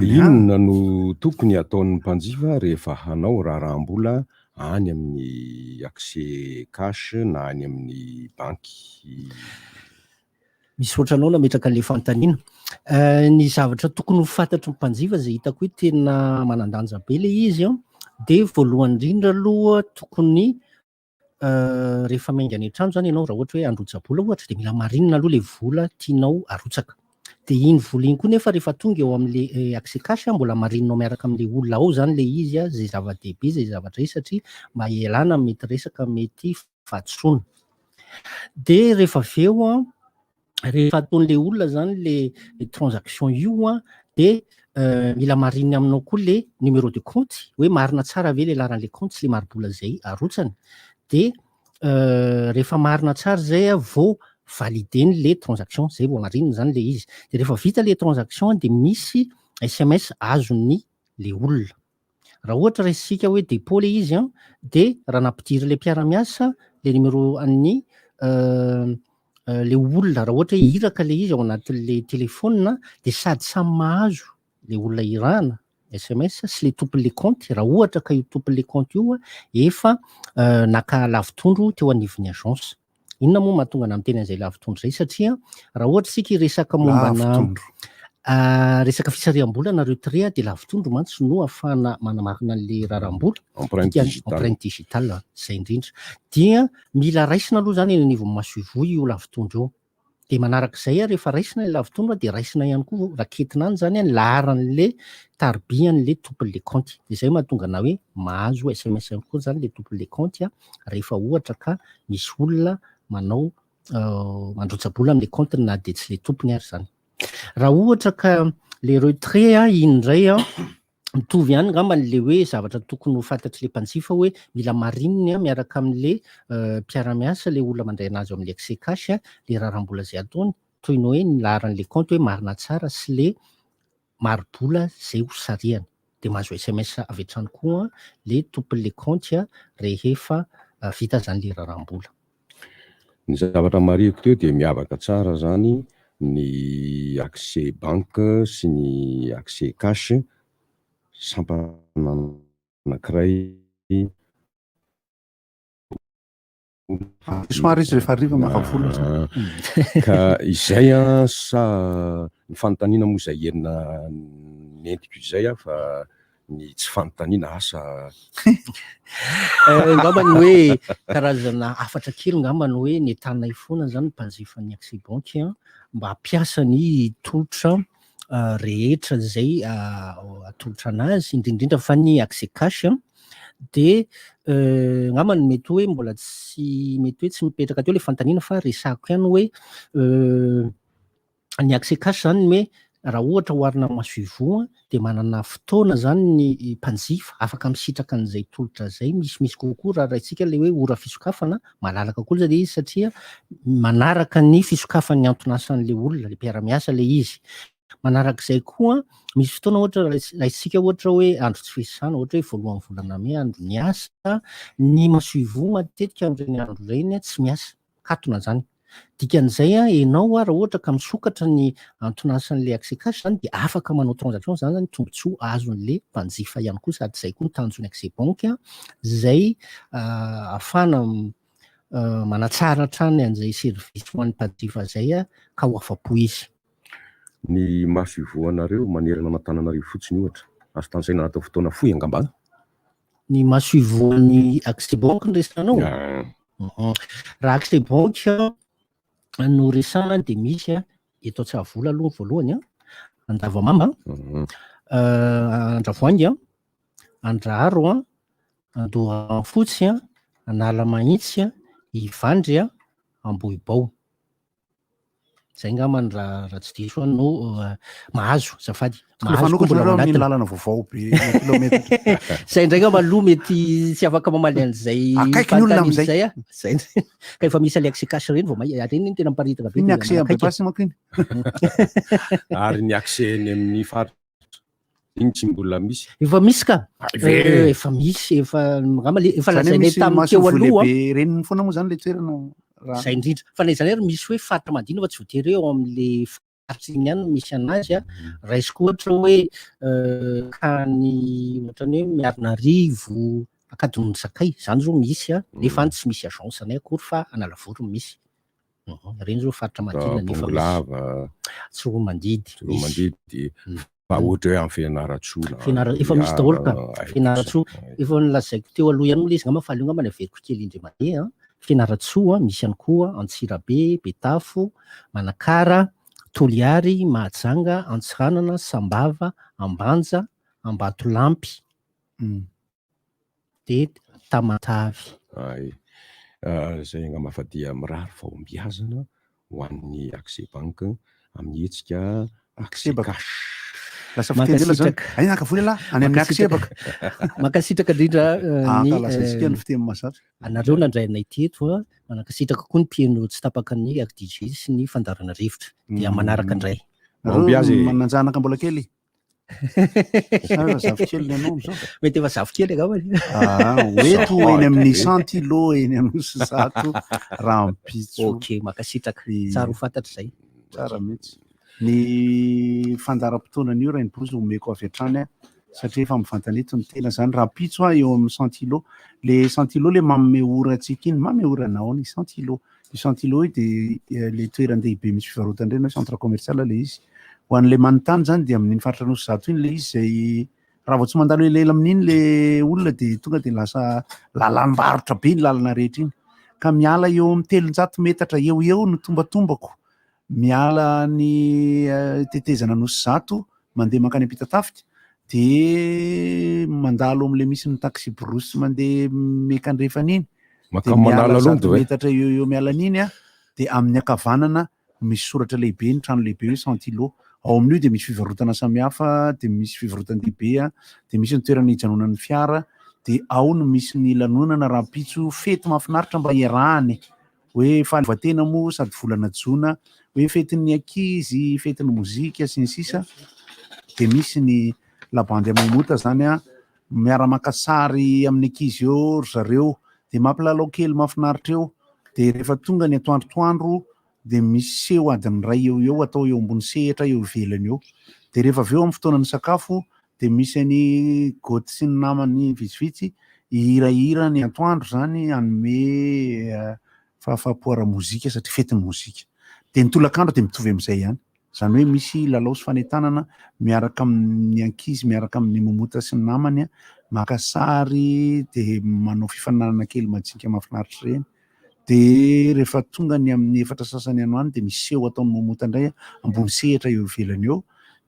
inona no tokony ataon'ny mpanjifa rehefa hanao raharaham-bola any amin'ny Access Cash na any amin'ny banky? Misy ohatranao nametraka an'le fanontaniana. Ny zavatra tokony ho fantatry ny mpanjifa zay hitako hoe tena manan-danja be le izy de voalohany indrindra aloha tokony rehefa mainga any an-trano zany ianao raha ohatra hoe handrotra-bola ohatra de mila marinina aloha le vola tianao arotsaka. De iny vola iny koa nefa rehefa tonga eo amin'le Access Cash mbola marinina miaraka amin'le olona ao zany le izy zay zava-dehibe zay zavatra izy satria mba ialana mety resaka mety fahadisoana. De rehefa avy eo rehefa ataon'le olona zany le transaction io de mila marinina aminao koa le numéro de compte hoe marina tsara ve le laharan'le compte sy le marobola zay arotsany. De rehefa marina tsara zay vao valideny le transaction zay vao marinina zany le izy. De rehefa vita le transaction de misy SMS azon'ny le olona raha ohatra raisitsika hoe dépôt le izy a de raha nampidiry le mpiara-miasa le numéro an'ny le olona raha ohatra hoe iraka le izy ao anatin'le telefônina de sady samy mahazo le olona irana SMS sy le tompon'le compte raha ohatra ka io tompon'le compte io efa naka lavitondro teo anivon'ny agence. Inona moa mahatonga na miteny an'izay lavitondro zay satria raha ohatra sika resaka mombana resaka fisariam-bola nareo tre de lavitondro mantsy no ahafahana manamarina an'le raharam-bola empreinte digitale zay indrindra dia mila raisina aloha zany eny anivon'ny masoivoy io lavitondro io de manarak'izay rehefa raisina le lavitondro de raisina ihany koa raketina any zany laharan'le tarbian'le tompon'le compte de zay mahatonga na hoe mahazo SMS ihany koa zany le tompon'le compte rehefa ohatra ka misy olona manao mandrotsabola am'le compte na de tsy le tompony ary zany. Raha ohatra ka le retrait indray mitovy ihany ngamba le hoe zavatra tokony ho fantatry le mpanjifa hoe mila marininy miaraka amin'le mpiara-miasa le olona mandray anazy amin'le accès cash le raharam-bola zay ataony toy ny hoe ny laharan'le compte hoe marina tsara sy le maribola zay hosariany de mahazo SMS avy hatrany koa le tompon'le compte rehefa vita zany le raharam-bola. Ny zavatra mariko teo de miavaka tsara zany ny accès banque sy ny accès cash sampana anankiray somary izy rehefa ariva mahavola ka izay sa ny fanontaniana moa zay enina nentiko izay fa ny tsy fanontaniana asa ngambany hoe karazana afatra kely ngambany hoe ny tanay foana zany mpanjifa ny accès banque mba hampiasa ny tolotra rehetra zay atolotra anazy indrindrindra fa ny accès cash de ngambany mety hoe mbola tsy mety hoe tsy mipetraka teo le fanontaniana fa resako ihany hoe ny accès cash zany hoe raha ohatra hoarina masoivo de manana fotoana zany ny mpanjifa afaka misitraka an'izay tolotra zay misy kokoa raha raitsika le hoe ora fisokafana malalaka koa zany izy satria manaraka ny fisokafan'ny antonasan'le olona le mpiara-miasa le izy. Manarak'izay koa misy fotoana ohatra raisika ohatra hoe andro tsy fiasana ohatra hoe voalohan'ny volana May andro miasa ny masoivo matetika amin'ireny andro ireny tsy miasa katona zany. Dikan'izay enao raha ohatra ka misokatra ny antonasan'le accès cash zany de afaka manao transaction zany zany tombontsoa azon'le mpanjifa ihany koa sady zay koa ny tanjon'ny accès banque zay afana manatsara hatrany an'izay service ho an'ny mpanjifa zay ka ho afa-po izy. Ny masoivo anareo manerana Antananarivo fotsiny ohatra azo tansaina natao fotoana fohy angamba. Ny masoivo ny accès banque no resanao raha accès banque no resana de misy eto Tsavola aloha voalohany Andavamamba Andravoangy Andraharo Andohafotsi Analamahitsy Ivandry Ambohibao. Zay ngambany raha tsy diso no mahazo zafady lalana vaovao be kilometra zay ndray ngamba aloha mety tsy afaka mamaly an'izay zay zay ka efa misy le accès cash reny vao reny tena miparitaka be ny accès am'passe manko iny ary ny accès ny amin'ny faritra igny tsy mbola misy efa misy ka efa misy efa ngamba efa lazainay tamin'ny teo aloha reny foana moa zany le toerana zay indrindra fa na izany ary misy hoe faritra madina fa tsy voatery eo amin'le faritra iny ihany misy anazy raisiko ohatra hoe ka ny ohatrany hoe Miarinarivo Akadon'ny Sakay zany zao misy nefa tsy misy agence anay akory fa Analavory misy reny zao faritra madina nefa Bongolava Tsiromandidy fa ohatra hoe amin'ny Fianarantsoa efa misy daholo ka Fianarantsoa efa nilazaiko teo aloha ihany moa le izy ngamba fa aleo ngamba naveriko kely indray mandeha Fianarantsoa misy ihany koa Antsirabe, Betafo, Manakara, Toliary, Mahajanga, Antsiranana, Sambava, Ambanja, Ambatolampy de Tamatavy. Zay ngamba fa dia mirary fahombiazana ho an'ny accès banque amin'ny hetsika accès cash. Lasa fitendrena zany ay nakavoly lahy any amin'ny accès baka mankasitraka indrindra ny lasa isika ny fiteny mahazatra anareo nandray anay teto mankasitraka koa ny mpieno tsy tapaka ny ACDG sy ny fandarana rivotra dia manaraka indray mananjanaka mbola kely Zavikely anao zao. Mety efa zavikely angamba. Oeto eny amin'ny 100 kilo eny amin'ny 60 raha mipitso. Ok, makasitraka. Tsara ho fantatra zay. Tsara mihitsy. Ny fandaharam-potoana io raha ny bozy omeko avy hatrany satria efa mivantanety ny tena zany raha pitso eo amin'ny 100 kilo. Le 100 kilo le manome ora antsika iny, manome ora anao ny 100 kilo. Ny 100 kilo dia le toeran-dehibe misy fivarotana ireny centre commercial le izy. Ho an'le manontany zany dia amin'ny faritra nosy zato iny le izy zay raha vao tsy mandalo elela amin'iny le olona dia tonga dia lasa lalam-barotra be ny lalana rehetra iny. Ka miala eo amin'ny 300 metatra eo no tombatombako. Miala ny tetezana nosy zato mandeha mankany ampita-tafika dia mandalo amin'le misy ny taxi brosy mandeha mekandrefan'iny. Dia miala 100 metatra eo miala an'iny dia amin'ny ankavanana misy soratra lehibe ny trano lehibe hoe 100 kilo. Ao amin'io dia misy fivarotana samihafa, dia misy fivarotan-dehibe, dia misy ny toerana hijanonan'ny fiara, dia ao no misy ny lanonana raha pitso fety mahafinaritra mba iarahany. Hoe fahaleovan-tena moa sady volana jona, hoe fetin'ny ankizy, fetin'ny mozika sy ny sisa. Dia misy ny labandy mamota zany miara-maka sary amin'ny ankizy eo zareo, dia mampilalao kely mahafinaritra eo. Dia rehefa tonga ny atoandrotoandro dia misy seho adiny ray eo atao eo ambony sehatra eo ivelany eo. Dia rehefa avy eo amin'ny fotoanan'ny sakafo dia misy ny goty sy ny namany vitsivitsy ihirahira ny atoandro zany hanome fahafahampoara mozika satria fetin'ny mozika. Dia ny tolakandro dia mitovy amin'izay ihany. Zany hoe misy lalao sy fanentanana miaraka amin'ny ankizy, miaraka amin'ny mamota sy ny namany, maka sary dia manao fifaninanana kely majinika mahafinaritra ireny. Dia rehefa tonga ny amin'ny efatra sasany androany dia misy seho ataon'ny mamota indray ambony sehatra eo ivelany eo.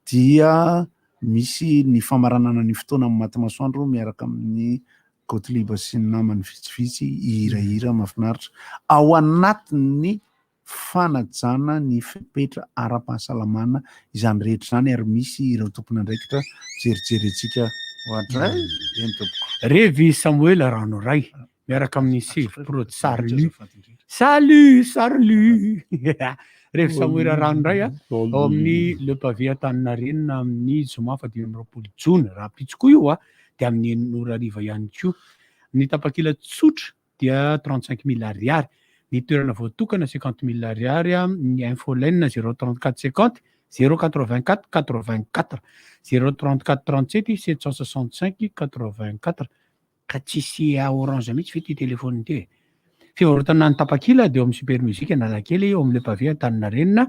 Dia misy ny famaranana ny fotoana amin'ny maty masoandro miaraka amin'ny Gottlieb sy ny namany vitsivitsy ihirahira mahafinaritra. Ao anatin'ny fanajana ny fepetra ara-pahasalamana izany rehetra zany ary misy ireo tompon'andraikitra jerijery antsika hoatray Revy Samuel Ranoray miaraka amin'ny Sivy Salut Revy Samuel Ranoray ao amin'ny Le Pavé Antaninarenina amin'ny zoma 20 jona raha pitsoko io dia amin'ny enora ariva ihany koa. Ny tapakila tsotra dia 35 000 ariary. Ny toerana voatokana 50 000 ariary, ny infolène 034 50 084 84 034 37 765 84. Ka tsisy orange mihitsy vita telefony ty. Fivarotana ny tapakila dia amin'ny Super Musique Analakely eo amin'ny Le Pavé Antaninarenina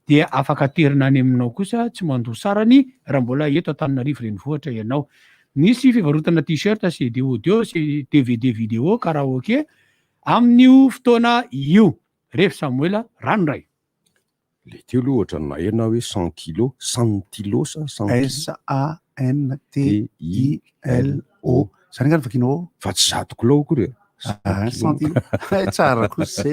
dia afaka terina any aminao kosa tsy mandoa sarany raha mbola eto Antananarivo renivohitra ianao. Nisy fivarotana t-shirt CD audio sy DVD vidéo karaoke amin'io fotoana io. Revy Samuel Ranoray. Le teo aloha ohatra naherina hoe 100 kilo, 100 kilo sa 100 SANTILO. Zany ngany vakinao fa tsy 100 kilo kory. 100 kilo. Tsara kosa zay.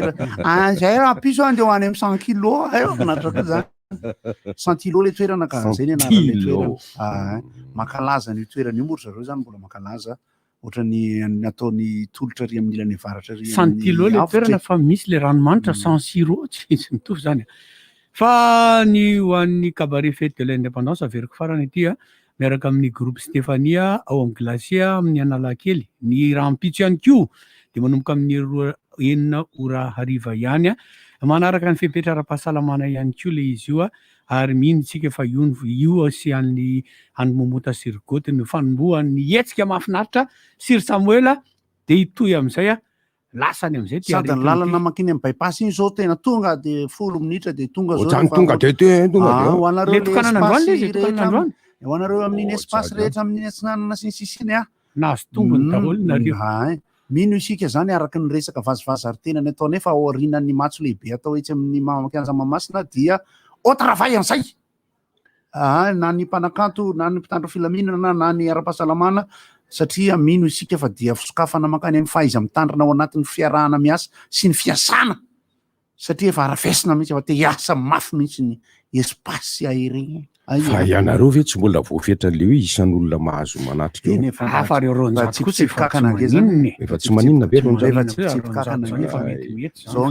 Zay raha piso andeha hoany amin'ny 100 kilo. Natraka zany. 100 kilo le toerana ka zay ny anarany toerana. Makalaza ny toerana io moa zareo zany mbola makalaza. Ohatra ny nataony tolotra ry amin'ny ilany avaratra ry 100 kilo le toerana fa misy le ranomanitra sans sirop tsy mitovy zany. Fa ny ho an'ny cabaret fête de l'indépendance averiko farany ity miaraka amin'ny groupe Stéphania ao amin'ny Glacia amin'ny Analakely. Ny raha ampitso ihany koa dia manomboka amin'ny 9 ora hariva ihany. Manaraka ny fepetra ara-pahasalamana ihany koa le izy io ary mihintsika fa io sy an'ny momota sirgoty ny fanombohan'ny hetsika mahafinaritra Sir Samuel dia itoy amin'izay lasany amin'izay sady ny lalana makiny amin'ny bypass iny zao tena tonga dia 10 minitra dia tonga zao tonga dia ho anareo amin'iny espace rehetra amin'iny atsinanana sy ny sisiny nahazo tongony daholo nareo. Mino isika zany araka ny resaka vazivazy ary-tenany atao nefa ao aorianan'ny matso lehibe atao etsy amin'ny Mamakanja Mahamasina dia au travail an'izay. Na ny mpanakanto na ny mpitandro filaminana na ny ara-pahasalamana satria mino isika fa dia fisokafana makany amin'ny fahaiza mitandrina ao anatin'ny fiarahana miasa sy ny fiasana satria efa arafesina mihitsy efa te hiasa mafy mihitsy ny espace aérien. fa ianareo ve tsy mbola voafetra le hoe isan'olona mahazo manatrikafa reoronjato kosa efa tsy maninona ve zao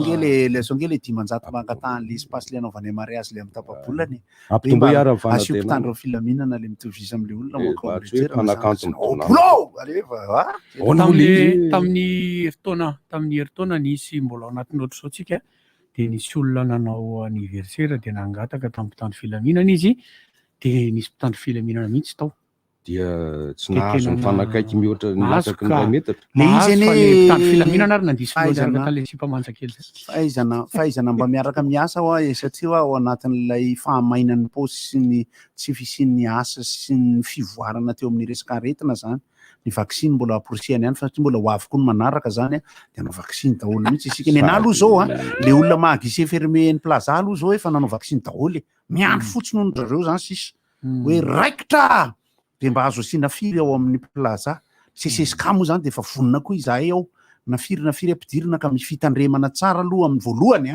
nge le dimanjato mangatany le espace le anaovany mariazy le amin'ny tapabolany ampitombo iara-vanatena asio mpitandro filaminana le mitovisa am'le olona tamin'ny heritaona nisy mbola ao anatin'ny ohatr' zao tsika de nisy olona nanao anniversaire de nangataka tamin'ny mpitandro filaminana izy de nisy mpitandro filaminana mihitsy tao dia tsy nahazo mifanakaiky mihoatra nilasaky ny 2 metatra le izy mpitandro filaminana ary nandisy le simpamansa kely fahaizana mba miaraka miasa ho satria ao anatin'ilay fahamainan'ny paosy sy ny tsy fisian'ny asa sy ny fivoarana teo amin'ny resaka aretina zany ny vaksiny mbola aporisiany ihany satria mbola ho avy koa ny manaraka zany de anao vaksiny daholo mihitsy isika ny ana aloha zao le olona mahagise fermé ny plaza aloha zao efa nanao vaksiny daholo miandro fotsiny onondrareo zany sisa hoe raikitra de mba azo asiana firy ao amin'ny plaza sesesika moa zany de efa vonona koa izahay ao na firy ampidirina ka misy fitandremana tsara aloha amin'ny voalohany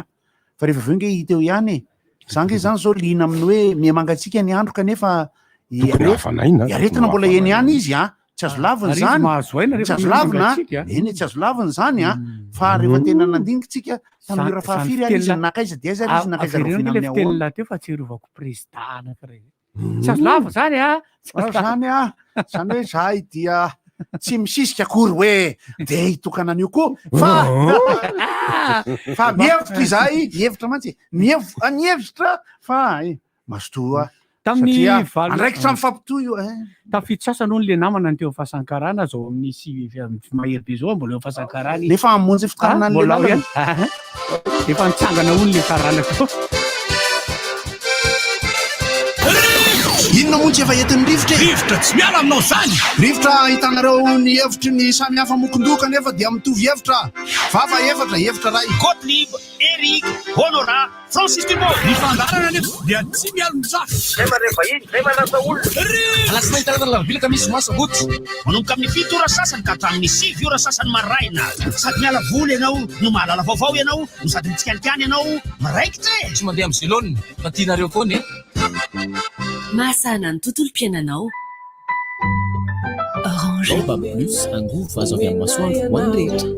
fa rehefa aveo nge hita eo ihany zange zany zao lina amin'ny hoe miamangatsika ny andro kanefa aretina mbola eny ihany izy tsy azo laviny zany tsy azo lavina eny tsy azo laviny zany fa rehefa tena nandinitsika tamin'ny ora fahafiry izy nakaiza de aiza izy nakaiza fitenina teo fa tserovako président tsy azo lava zany zany hoe zahay dia tsy misisika akory hoe de hitokana an'io koa fa mihevitra izahay hevitra mantsy nihevitra fa mazotoa tamin'ny andraikitra mifampitoy io tafito sasany hono le namana ny teo fahasankarana zao misy mahery be zao mbola eo fahasankarany nefa amonjy fitarana le efa nitsangana hono le taranako inona moa tsy efa entin'ny rivotra tsy miala aminao zany rivotra hitanareo ny hevitry ny samy hafa mokondoka nefa dia mitovy hevitra fafa hevitra ray Gottlieb, Eric, Honora, Francis Dumont nifandarana nefa dia tsy miala mizaha zay mandeha vahiny zay manasa olona alasy mahitaratana lavilaka misy masabotsy manomboka amin'ny 7 ora sasany ka hatramin'ny 7 ora sasany maraina sady miala voly ianao no mahalala vaovao ianao no sady mitsikanikany ianao maraikitra tsy mandeha amin'ny zelone fa tianareo foany mahasana ny tontolo-piainanao Orange Baobab Plus angovo azo avy amin'ny masoandro ho an'ny rehetra